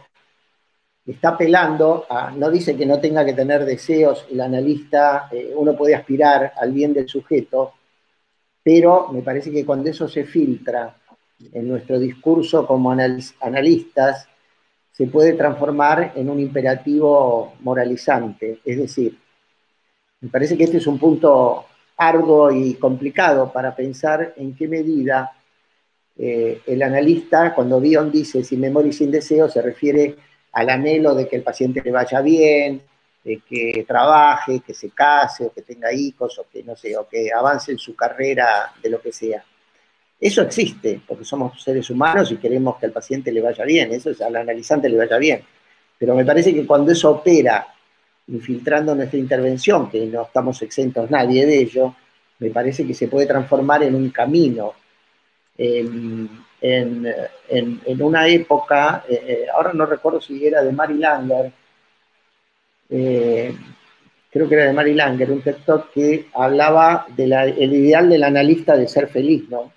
está apelando a, no dice que no tenga que tener deseos el analista, uno puede aspirar al bien del sujeto, pero me parece que cuando eso se filtra en nuestro discurso como analistas, se puede transformar en un imperativo moralizante. Es decir, me parece que este es un punto arduo y complicado para pensar en qué medida el analista, cuando Bion dice sin memoria y sin deseo, se refiere al anhelo de que el paciente le vaya bien, de que trabaje, que se case, o que tenga hijos, o que no sé, o que avance en su carrera de lo que sea. Eso existe, porque somos seres humanos y queremos que al paciente le vaya bien, eso es al analizante le vaya bien. Pero me parece que cuando eso opera, infiltrando nuestra intervención, que no estamos exentos nadie de ello, me parece que se puede transformar en un camino, en una época, ahora no recuerdo si era de Mary Langer, creo que era de Mary Langer, un texto que hablaba del ideal del analista de ser feliz, ¿no?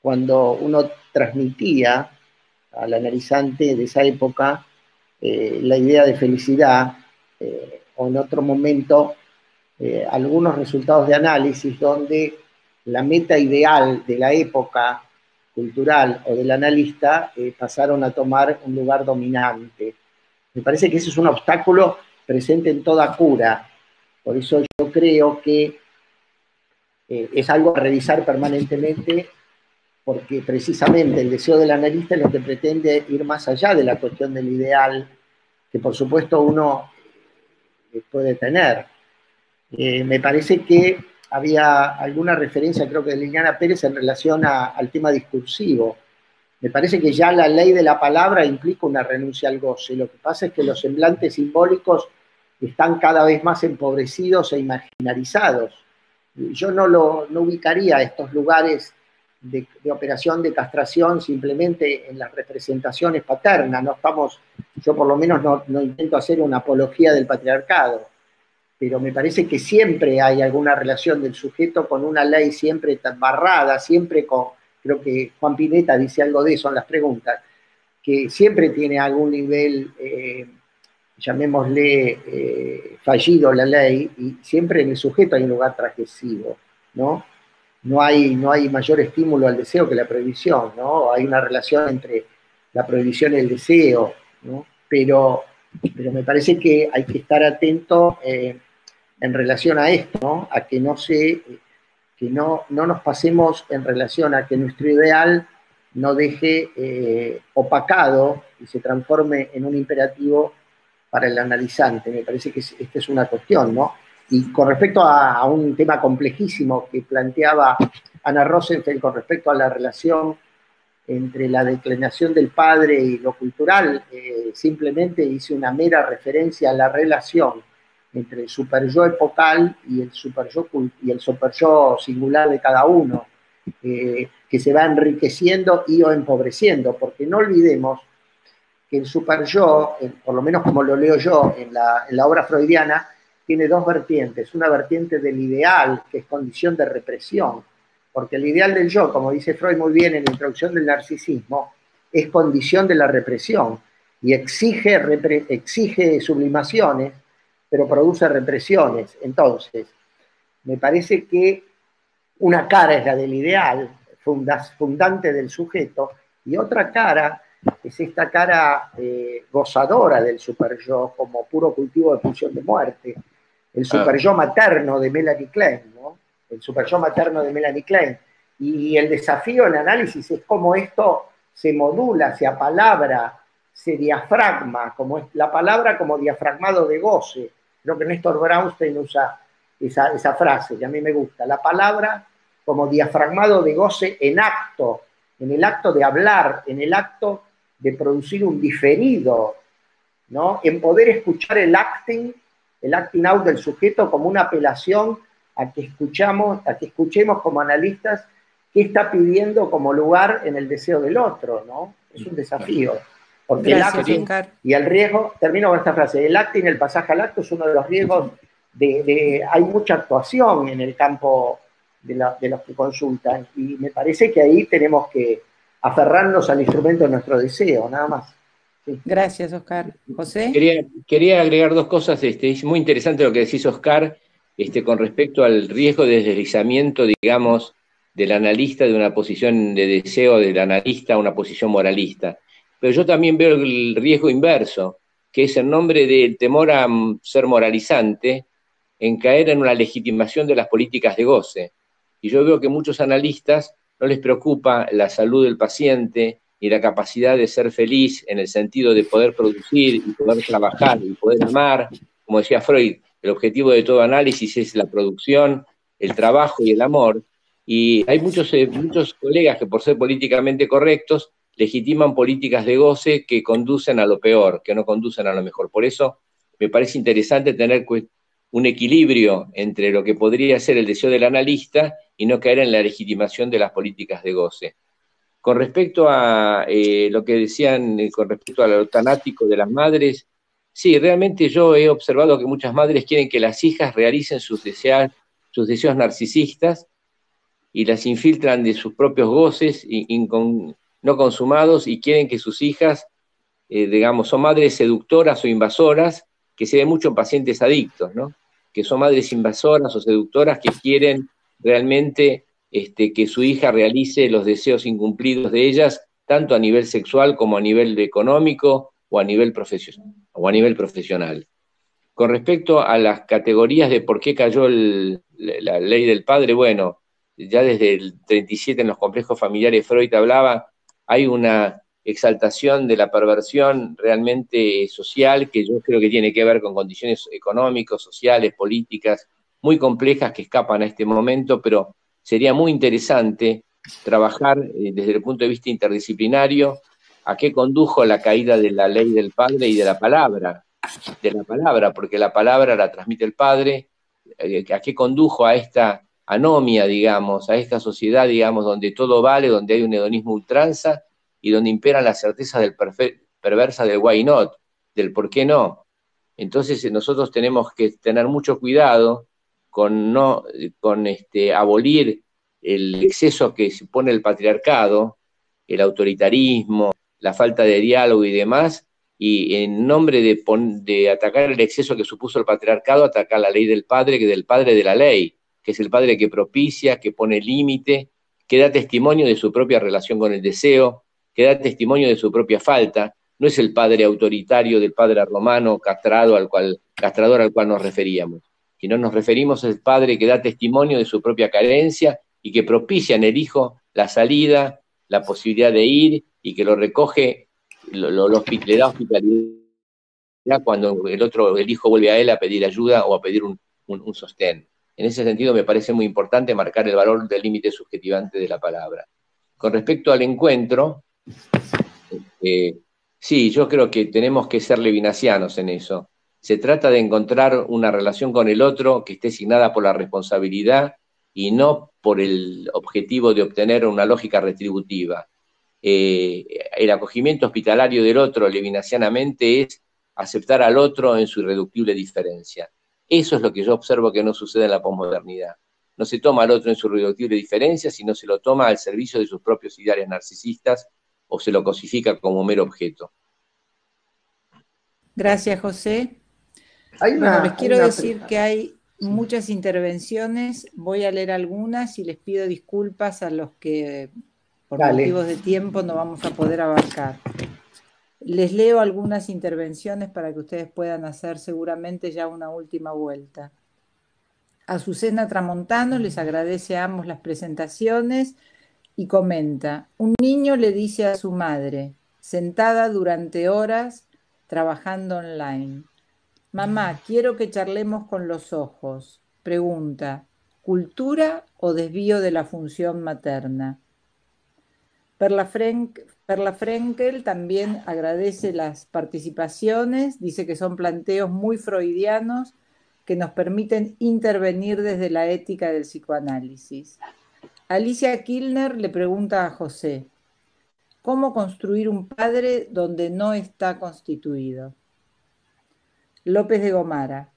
Cuando uno transmitía al analizante de esa época la idea de felicidad, o en otro momento algunos resultados de análisis donde la meta ideal de la época cultural o del analista pasaron a tomar un lugar dominante. Me parece que ese es un obstáculo presente en toda cura. Por eso yo creo que es algo a revisar permanentemente, porque precisamente el deseo del analista es lo que pretende ir más allá de la cuestión del ideal, que por supuesto uno puede tener. Me parece que había alguna referencia, creo que de Liliana Pérez, en relación al tema discursivo. Me parece que ya la ley de la palabra implica una renuncia al goce. Lo que pasa es que los semblantes simbólicos están cada vez más empobrecidos e imaginarizados. Yo no ubicaría estos lugares de operación de castración simplemente en las representaciones paternas. No estamos, yo por lo menos no intento hacer una apología del patriarcado, pero me parece que siempre hay alguna relación del sujeto con una ley siempre tan barrada, siempre con, creo que Juan Pineta dice algo de eso en las preguntas, que siempre tiene algún nivel, llamémosle, fallido la ley, y siempre en el sujeto hay un lugar transgresivo, ¿no? No hay mayor estímulo al deseo que la prohibición, ¿no? Hay una relación entre la prohibición y el deseo, ¿no? Pero me parece que hay que estar atento en relación a esto, ¿no? A que no nos pasemos en relación a que nuestro ideal no deje opacado y se transforme en un imperativo para el analizante. Me parece que esta es una cuestión, ¿no? Y con respecto a un tema complejísimo que planteaba Ana Rosenfeld con respecto a la relación entre la declinación del padre y lo cultural, simplemente hice una mera referencia a la relación entre el superyo epocal y el superyo singular de cada uno, que se va enriqueciendo y o empobreciendo, porque no olvidemos que el superyo, por lo menos como lo leo yo en la obra freudiana, tiene dos vertientes. Una vertiente del ideal, que es condición de represión, porque el ideal del yo, como dice Freud muy bien en la introducción del narcisismo, es condición de la represión y exige sublimaciones, pero produce represiones. Entonces, me parece que una cara es la del ideal, fundante del sujeto, y otra cara es esta cara gozadora del superyo como puro cultivo de pulsión de muerte, el superyo materno de Melanie Klein, ¿no? El superyo materno de Melanie Klein. Y el desafío en análisis es cómo esto se modula, se apalabra, se diafragma, como es la palabra como diafragmado de goce. Creo que Néstor Braunstein usa esa frase, que a mí me gusta. La palabra como diafragmado de goce en acto, en el acto de hablar, en el acto de producir un diferido, ¿no? En poder escuchar el acting out del sujeto como una apelación a que escuchemos como analistas qué está pidiendo como lugar en el deseo del otro, ¿no? Es un desafío. Porque Gracias, el acting Oscar. y el riesgo, termino con esta frase, el acting, el pasaje al acto es uno de los riesgos hay mucha actuación en el campo de los que consultan y me parece que ahí tenemos que aferrarnos al instrumento de nuestro deseo, nada más. Sí. Gracias, Oscar. José. Quería agregar dos cosas. Es muy interesante lo que decís, Oscar, con respecto al riesgo de deslizamiento, digamos, del analista de una posición de deseo del analista a una posición moralista. Pero yo también veo el riesgo inverso, que es en nombre del temor a ser moralizante, en caer en una legitimación de las políticas de goce. Y yo veo que muchos analistas no les preocupa la salud del paciente y la capacidad de ser feliz en el sentido de poder producir y poder trabajar y poder amar. Como decía Freud, el objetivo de todo análisis es la producción, el trabajo y el amor. Y hay muchos colegas que por ser políticamente correctos legitiman políticas de goce que conducen a lo peor, que no conducen a lo mejor. Por eso me parece interesante tener un equilibrio entre lo que podría ser el deseo del analista y no caer en la legitimación de las políticas de goce. Con respecto a lo que decían con respecto a lo tanático de las madres, sí, realmente yo he observado que muchas madres quieren que las hijas realicen sus deseos narcisistas y las infiltran de sus propios goces no consumados y quieren que sus hijas, digamos, son madres seductoras o invasoras, que se ve mucho en pacientes adictos, ¿no? Que son madres invasoras o seductoras que quieren realmente que su hija realice los deseos incumplidos de ellas, tanto a nivel sexual como a nivel económico o a nivel profesional. Con respecto a las categorías de por qué cayó la ley del padre, bueno, ya desde el 37 en los complejos familiares Freud hablaba, hay una exaltación de la perversión realmente social que yo creo que tiene que ver con condiciones económicas, sociales, políticas, muy complejas que escapan a este momento, pero sería muy interesante trabajar desde el punto de vista interdisciplinario a qué condujo la caída de la ley del padre y de la palabra, porque la palabra la transmite el padre, a qué condujo a esta anomia, digamos, a esta sociedad, digamos, donde todo vale, donde hay un hedonismo ultranza y donde imperan las certezas perversa del why not, del por qué no. Entonces nosotros tenemos que tener mucho cuidado con abolir el exceso que se pone el patriarcado, el autoritarismo, la falta de diálogo y demás, y en nombre de atacar el exceso que supuso el patriarcado, atacar la ley del padre, que del padre de la ley, que es el padre que propicia, que pone límite, que da testimonio de su propia relación con el deseo, que da testimonio de su propia falta. No es el padre autoritario del padre romano castrador al cual nos referíamos. sino nos referimos al padre que da testimonio de su propia carencia y que propicia en el hijo la salida, la posibilidad de ir y que lo recoge, le da hospitalidad cuando el hijo vuelve a él a pedir ayuda o a pedir un sostén. En ese sentido me parece muy importante marcar el valor del límite subjetivante de la palabra. Con respecto al encuentro, sí, yo creo que tenemos que ser levinasianos en eso. Se trata de encontrar una relación con el otro que esté signada por la responsabilidad y no por el objetivo de obtener una lógica retributiva. El acogimiento hospitalario del otro levinasianamente es aceptar al otro en su irreductible diferencia. Eso es lo que yo observo que no sucede en la posmodernidad. No se toma al otro en su irreductible diferencia, sino se lo toma al servicio de sus propios ideales narcisistas o se lo cosifica como mero objeto. Gracias, José. Hay Bueno, les una, hay quiero una, decir que hay sí, muchas intervenciones. Voy a leer algunas y les pido disculpas a los que por dale. motivos de tiempo no vamos a poder abarcar. Les leo algunas intervenciones para que ustedes puedan hacer seguramente ya una última vuelta. Azucena Tramontano les agradece a ambos las presentaciones y comenta: un niño le dice a su madre, sentada durante horas trabajando online: mamá, quiero que charlemos con los ojos. Pregunta: ¿cultura o desvío de la función materna? Perla Frenkel también agradece las participaciones, dice que son planteos muy freudianos que nos permiten intervenir desde la ética del psicoanálisis. Alicia Kilner le pregunta a José: ¿cómo construir un padre donde no está constituido? López de Gomara: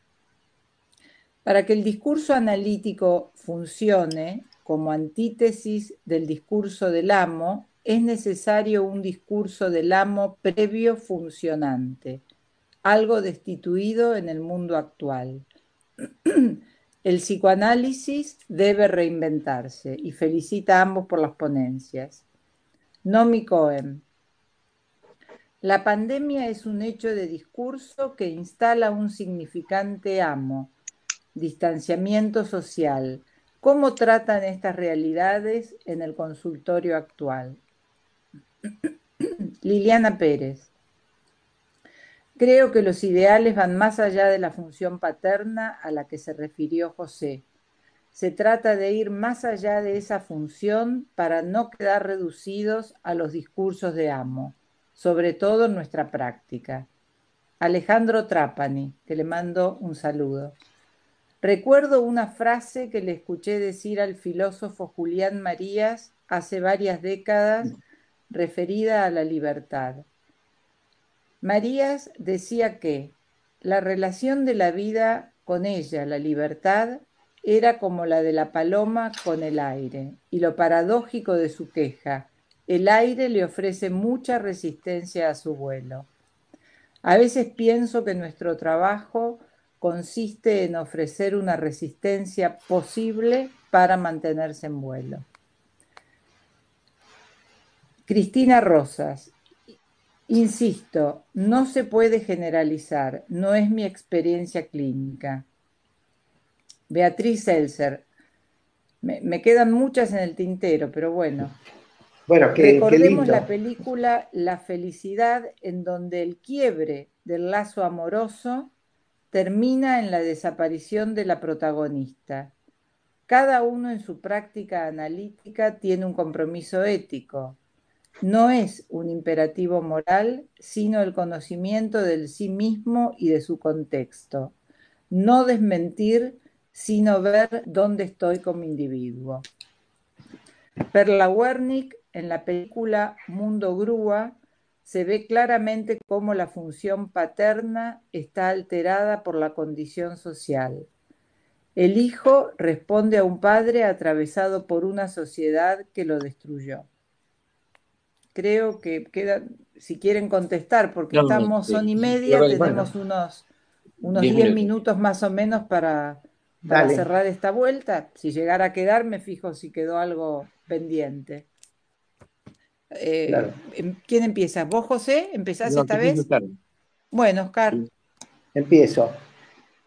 para que el discurso analítico funcione como antítesis del discurso del amo, es necesario un discurso del amo previo funcionante, algo destituido en el mundo actual. El psicoanálisis debe reinventarse y felicita a ambos por las ponencias. Nomi Cohen: la pandemia es un hecho de discurso que instala un significante amo, distanciamiento social. ¿Cómo tratan estas realidades en el consultorio actual? Liliana Pérez: creo que los ideales van más allá de la función paterna a la que se refirió José. Se trata de ir más allá de esa función para no quedar reducidos a los discursos de amo, sobre todo en nuestra práctica. Alejandro Trapani, que le mando un saludo: recuerdo una frase que le escuché decir al filósofo Julián Marías hace varias décadas referida a la libertad. Marías decía que la relación de la vida con ella, la libertad, era como la de la paloma con el aire, y lo paradójico de su queja: el aire le ofrece mucha resistencia a su vuelo. A veces pienso que nuestro trabajo consiste en ofrecer una resistencia posible para mantenerse en vuelo. Cristina Rosas: insisto, no se puede generalizar, no es mi experiencia clínica. Beatriz Seltzer: me quedan muchas en el tintero, pero bueno. Bueno, qué Recordemos la lindo. película La felicidad, en donde el quiebre del lazo amoroso termina en la desaparición de la protagonista. Cada uno en su práctica analítica tiene un compromiso ético. No es un imperativo moral, sino el conocimiento del sí mismo y de su contexto. No desmentir, sino ver dónde estoy como individuo. Perla Wernick, en la película Mundo Grúa, se ve claramente cómo la función paterna está alterada por la condición social. El hijo responde a un padre atravesado por una sociedad que lo destruyó. Creo que queda, si quieren contestar, porque No, estamos, son y media, Bueno, tenemos unos 10 10 minutos. minutos más o menos para dale. cerrar esta vuelta. Si llegara a quedar, me fijo si quedó algo pendiente. Claro. ¿Quién empieza? ¿Vos, José? ¿Empezás No, esta que empiece vez? usted. Bueno, Oscar. Empiezo.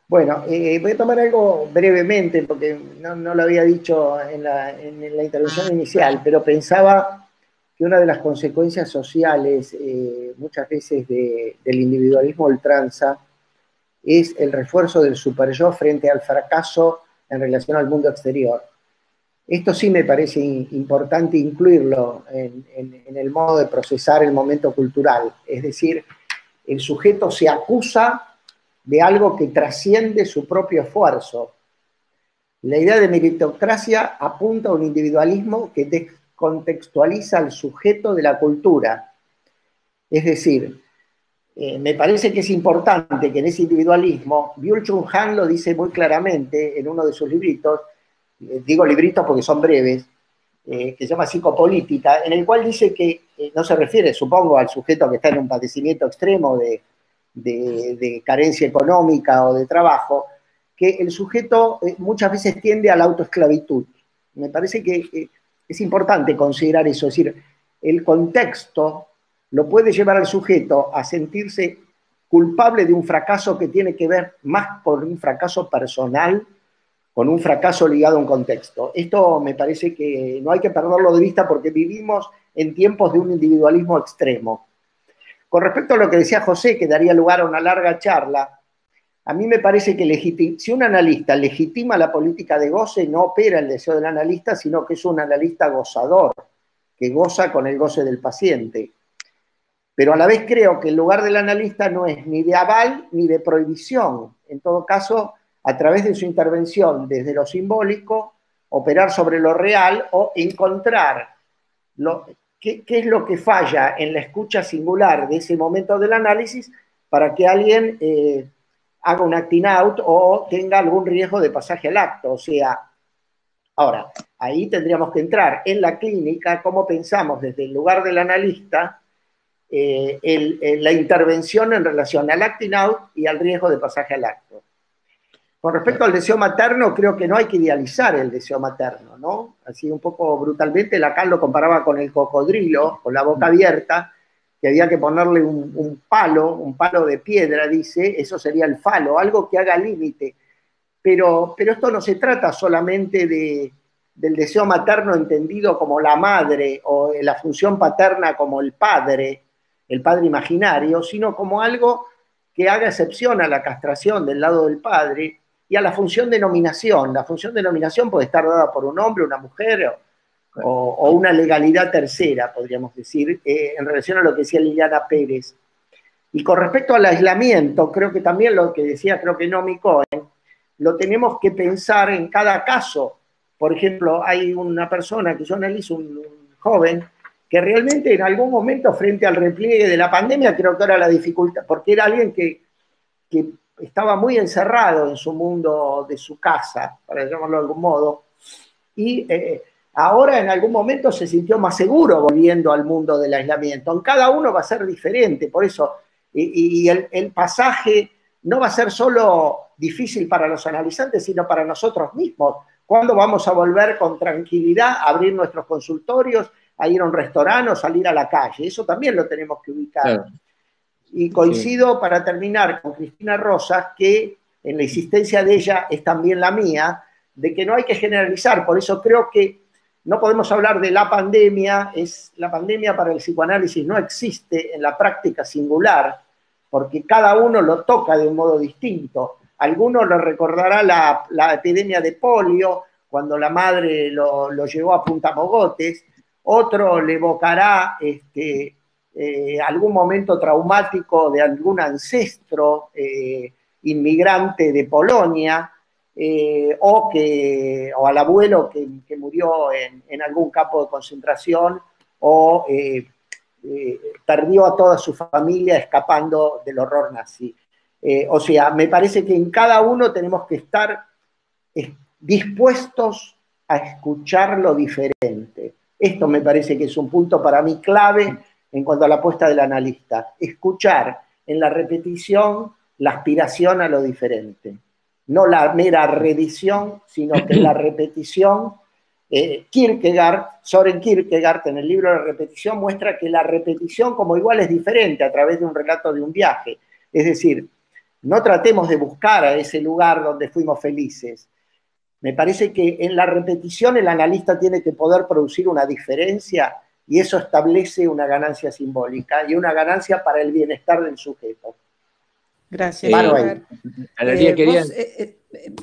Bueno, voy a tomar algo brevemente, porque no lo había dicho en la intervención inicial, pero pensaba que una de las consecuencias sociales muchas veces del individualismo a ultranza es el refuerzo del superyo frente al fracaso en relación al mundo exterior. Esto sí me parece importante incluirlo en el modo de procesar el momento cultural. Es decir, el sujeto se acusa de algo que trasciende su propio esfuerzo. La idea de meritocracia apunta a un individualismo que descontextualiza al sujeto de la cultura. Es decir, me parece que es importante que en ese individualismo, Byung-Chul Han lo dice muy claramente en uno de sus libritos, digo libritos porque son breves, que se llama Psicopolítica, en el cual dice que no se refiere, supongo, al sujeto que está en un padecimiento extremo de carencia económica o de trabajo, que el sujeto muchas veces tiende a la autoesclavitud. Me parece que es importante considerar eso, es decir, el contexto lo puede llevar al sujeto a sentirse culpable de un fracaso que tiene que ver más con un fracaso personal, con un fracaso ligado a un contexto. Esto me parece que no hay que perderlo de vista porque vivimos en tiempos de un individualismo extremo. Con respecto a lo que decía José, que daría lugar a una larga charla, a mí me parece que si un analista legitima la política de goce, no opera el deseo del analista, sino que es un analista gozador, que goza con el goce del paciente. Pero a la vez creo que el lugar del analista no es ni de aval ni de prohibición. En todo caso, a través de su intervención desde lo simbólico, operar sobre lo real o encontrar qué es lo que falla en la escucha singular de ese momento del análisis para que alguien haga un acting out o tenga algún riesgo de pasaje al acto. O sea, ahora, ahí tendríamos que entrar en la clínica, cómo pensamos desde el lugar del analista la intervención en relación al acting out y al riesgo de pasaje al acto. Con respecto al deseo materno, creo que no hay que idealizar el deseo materno, ¿no? Así un poco brutalmente, Lacan lo comparaba con el cocodrilo, con la boca abierta, que había que ponerle un palo de piedra, dice, eso sería el falo, algo que haga límite. Pero esto no se trata solamente del deseo materno entendido como la madre o la función paterna como el padre imaginario, sino como algo que haga excepción a la castración del lado del padre y a la función de nominación. La función de nominación puede estar dada por un hombre, una mujer o una legalidad tercera, podríamos decir, en relación a lo que decía Liliana Pérez. Y con respecto al aislamiento, creo que también lo que decía, creo que Nomi Cohen, lo tenemos que pensar en cada caso. Por ejemplo, hay una persona que yo analizo, un joven, que realmente en algún momento frente al repliegue de la pandemia, creo que era la dificultad, porque era alguien que estaba muy encerrado en su mundo de su casa, para llamarlo de algún modo, y ahora en algún momento se sintió más seguro volviendo al mundo del aislamiento. En cada uno va a ser diferente, por eso, y el pasaje no va a ser solo difícil para los analizantes, sino para nosotros mismos. ¿Cuándo vamos a volver con tranquilidad a abrir nuestros consultorios, a ir a un restaurante o salir a la calle? Eso también lo tenemos que ubicar. Claro. Y coincido, sí, para terminar, con Cristina Rosas, que en la existencia de ella es también la mía, de que no hay que generalizar. Por eso creo que no podemos hablar de la pandemia. La pandemia para el psicoanálisis no existe en la práctica singular, porque cada uno lo toca de un modo distinto. Alguno le recordará la epidemia de polio, cuando la madre lo llevó a Puntamogotes. Otro le evocará algún momento traumático de algún ancestro inmigrante de Polonia, o al abuelo que murió en algún campo de concentración o perdió a toda su familia escapando del horror nazi. O sea, me parece que en cada uno tenemos que estar dispuestos a escuchar lo diferente. Esto me parece que es un punto para mí clave en cuanto a la apuesta del analista. Escuchar en la repetición la aspiración a lo diferente. No la mera revisión, sino que en la repetición, Soren Kierkegaard, en el libro de la repetición, muestra que la repetición como igual es diferente a través de un relato de un viaje. Es decir, no tratemos de buscar a ese lugar donde fuimos felices. Me parece que en la repetición el analista tiene que poder producir una diferencia y eso establece una ganancia simbólica y una ganancia para el bienestar del sujeto. Gracias, Oscar.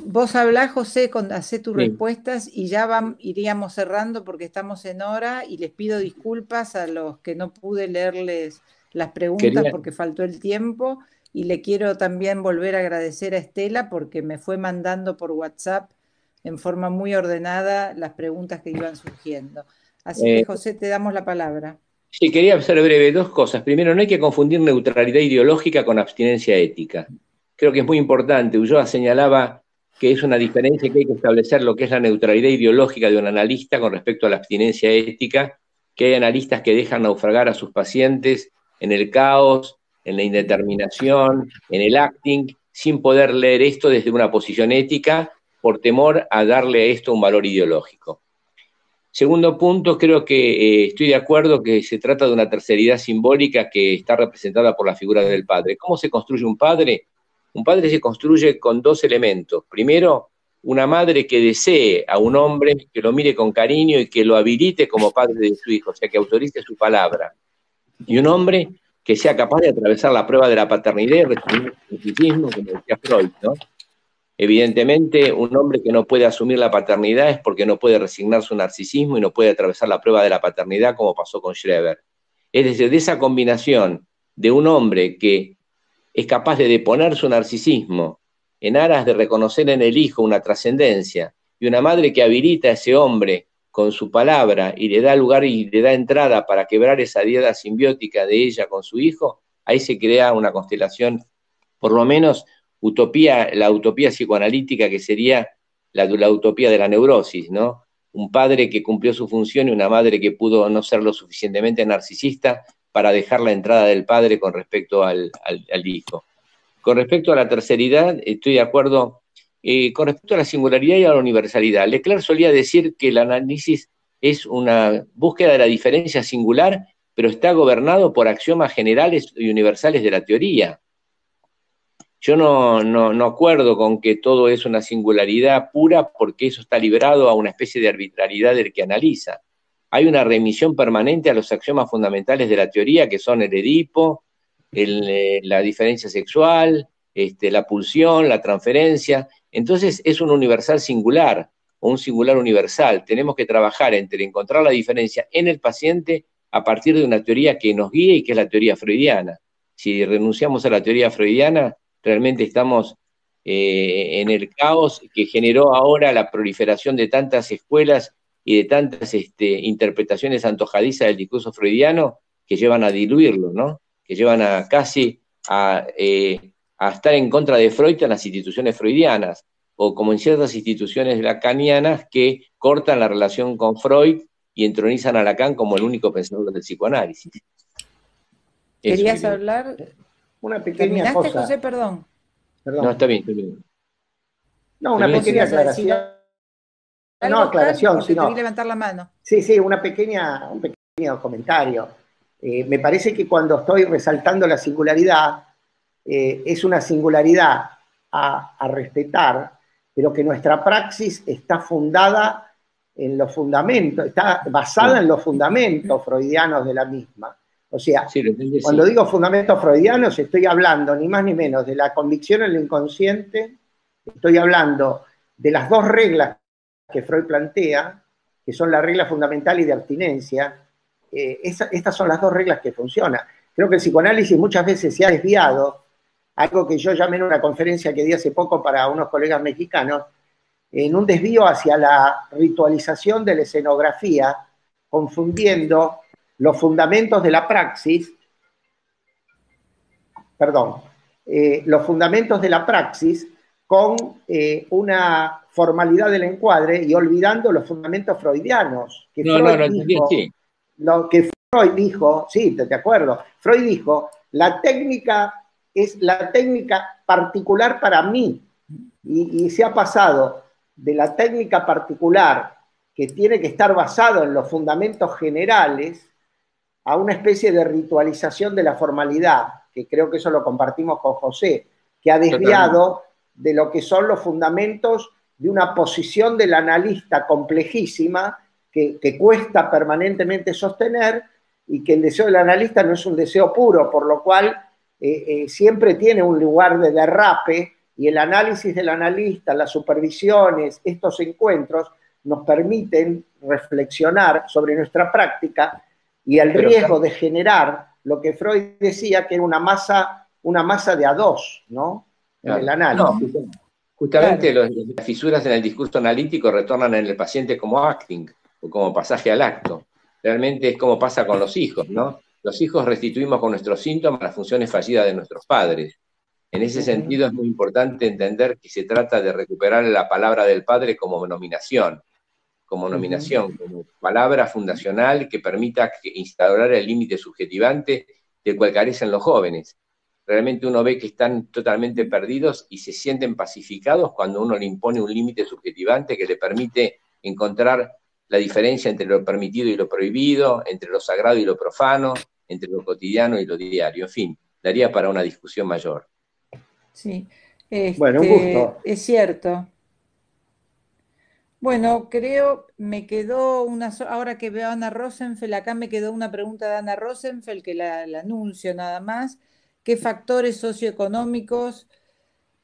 Vos hablás, José, hacé tus respuestas y ya iríamos cerrando porque estamos en hora y les pido disculpas a los que no pude leerles las preguntas porque faltó el tiempo y le quiero también volver a agradecer a Estela porque me fue mandando por WhatsApp en forma muy ordenada las preguntas que iban surgiendo. Así que, José, te damos la palabra. Sí, quería ser breve. Dos cosas. Primero, no hay que confundir neutralidad ideológica con abstinencia ética. Creo que es muy importante. Ulloa señalaba que es una diferencia, que hay que establecer lo que es la neutralidad ideológica de un analista con respecto a la abstinencia ética, que hay analistas que dejan naufragar a sus pacientes en el caos, en la indeterminación, en el acting, sin poder leer esto desde una posición ética, por temor a darle a esto un valor ideológico. Segundo punto, creo que estoy de acuerdo que se trata de una terceridad simbólica que está representada por la figura del padre. ¿Cómo se construye un padre? Un padre se construye con dos elementos. Primero, una madre que desee a un hombre, que lo mire con cariño y que lo habilite como padre de su hijo, o sea, que autorice su palabra. Y un hombre que sea capaz de atravesar la prueba de la paternidad y recibir el narcisismo, como decía Freud, ¿no? Evidentemente, un hombre que no puede asumir la paternidad es porque no puede resignar su narcisismo y no puede atravesar la prueba de la paternidad como pasó con Schreber. Es decir, de esa combinación de un hombre que es capaz de deponer su narcisismo en aras de reconocer en el hijo una trascendencia y una madre que habilita a ese hombre con su palabra y le da lugar y le da entrada para quebrar esa diada simbiótica de ella con su hijo, ahí se crea una constelación, por lo menos la utopía psicoanalítica que sería la utopía de la neurosis, ¿no? Un padre que cumplió su función y una madre que pudo no ser lo suficientemente narcisista para dejar la entrada del padre con respecto al hijo. Con respecto a la terceridad, estoy de acuerdo. Con respecto a la singularidad y a la universalidad, Leclerc solía decir que el análisis es una búsqueda de la diferencia singular, pero está gobernado por axiomas generales y universales de la teoría. Yo no acuerdo con que todo es una singularidad pura porque eso está librado a una especie de arbitrariedad del que analiza. Hay una remisión permanente a los axiomas fundamentales de la teoría que son el Edipo, la diferencia sexual, la pulsión, la transferencia. Entonces es un universal singular o un singular universal. Tenemos que trabajar entre encontrar la diferencia en el paciente a partir de una teoría que nos guíe y que es la teoría freudiana. Si renunciamos a la teoría freudiana, realmente estamos en el caos que generó ahora la proliferación de tantas escuelas y de tantas interpretaciones antojadizas del discurso freudiano que llevan a diluirlo, ¿no? Que llevan a casi a estar en contra de Freud en las instituciones freudianas, o como en ciertas instituciones lacanianas que cortan la relación con Freud y entronizan a Lacan como el único pensador del psicoanálisis. ¿Querías hablar? Una pequeña cosa. José? Perdón. No, está bien. No, una pequeña aclaración. No, aclaración, sino. Te vi levantar la mano. Sí, un pequeño comentario. Me parece que cuando estoy resaltando la singularidad, es una singularidad a respetar, pero que nuestra praxis está fundada en los fundamentos, está basada en los fundamentos freudianos de la misma. O sea, cuando digo fundamentos freudianos, estoy hablando ni más ni menos de la convicción en el inconsciente, estoy hablando de las dos reglas que Freud plantea, que son la regla fundamental y de abstinencia. Estas son las dos reglas que funcionan. Creo que el psicoanálisis muchas veces se ha desviado, algo que yo llamé en una conferencia que di hace poco para unos colegas mexicanos, en un desvío hacia la ritualización de la escenografía, confundiendo los fundamentos de la praxis, los fundamentos de la praxis con una formalidad del encuadre y olvidando los fundamentos freudianos. Que Freud dijo, sí, te acuerdo, Freud dijo, la técnica es la técnica particular para mí, y se ha pasado de la técnica particular que tiene que estar basado en los fundamentos generales a una especie de ritualización de la formalidad, que creo que eso lo compartimos con José. que ha desviado de lo que son los fundamentos de una posición del analista complejísima que cuesta permanentemente sostener, y que el deseo del analista no es un deseo puro, por lo cual siempre tiene un lugar de derrape, y el análisis del analista, las supervisiones, estos encuentros nos permiten reflexionar sobre nuestra práctica y el riesgo de generar lo que Freud decía que era una masa de A2, ¿no? En el análisis. No, justamente las fisuras en el discurso analítico retornan en el paciente como acting o como pasaje al acto. Realmente es como pasa con los hijos, ¿no? Los hijos restituimos con nuestros síntomas las funciones fallidas de nuestros padres. En ese sentido es muy importante entender que se trata de recuperar la palabra del padre como nominación, como palabra fundacional que permita instaurar el límite subjetivante del cual carecen los jóvenes. Realmente uno ve que están totalmente perdidos y se sienten pacificados cuando uno le impone un límite subjetivante que le permite encontrar la diferencia entre lo permitido y lo prohibido, entre lo sagrado y lo profano, entre lo cotidiano y lo diario. En fin, daría para una discusión mayor. Sí, Bueno, un gusto. es cierto. Bueno, creo me quedó ahora que veo a Ana Rosenfeld, acá me quedó una pregunta de Ana Rosenfeld que la anuncio nada más. ¿Qué factores socioeconómicos,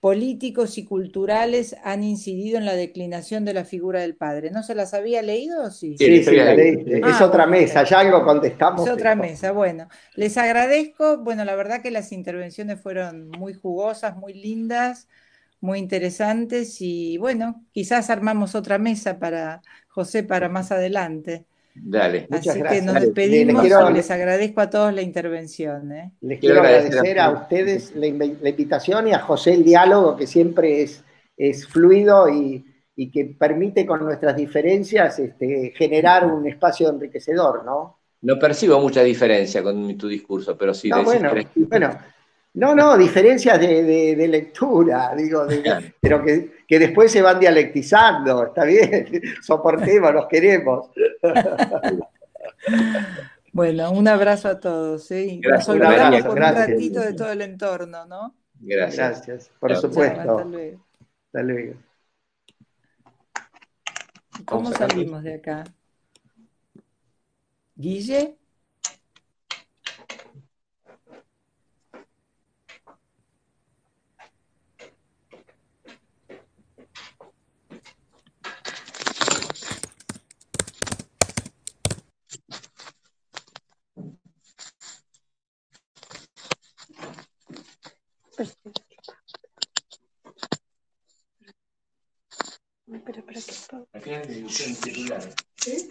políticos y culturales han incidido en la declinación de la figura del padre? ¿No se las había leído o sí? Sí, la leíste. Es otra Bueno, mesa, ya algo contestamos. es otra mesa. Bueno, les agradezco. Bueno, la verdad que las intervenciones fueron muy jugosas, muy lindas, muy interesantes y bueno, quizás armamos otra mesa para José para más adelante. Dale. Muchas Así que nos gracias. despedimos. Les agradezco a todos la intervención. Les quiero agradecer a ustedes la invitación y a José el diálogo, que siempre es fluido y que permite con nuestras diferencias generar un espacio enriquecedor, ¿no? No percibo mucha diferencia con tu discurso, pero sí, No, decís bueno, no, diferencias de lectura, digo, pero que después se van dialectizando, está bien, soportemos, los queremos. Bueno, un abrazo a todos, ¿sí? Nos Gracias, olvidamos abrazo, por un gracias. ratito de todo el entorno, ¿no? Gracias. Por Chao. supuesto. Hasta luego. Hasta luego. ¿Cómo salimos de acá? ¿Guille? Perfecto. Pero, ¿qué? Al final de edición titular. ¿Sí?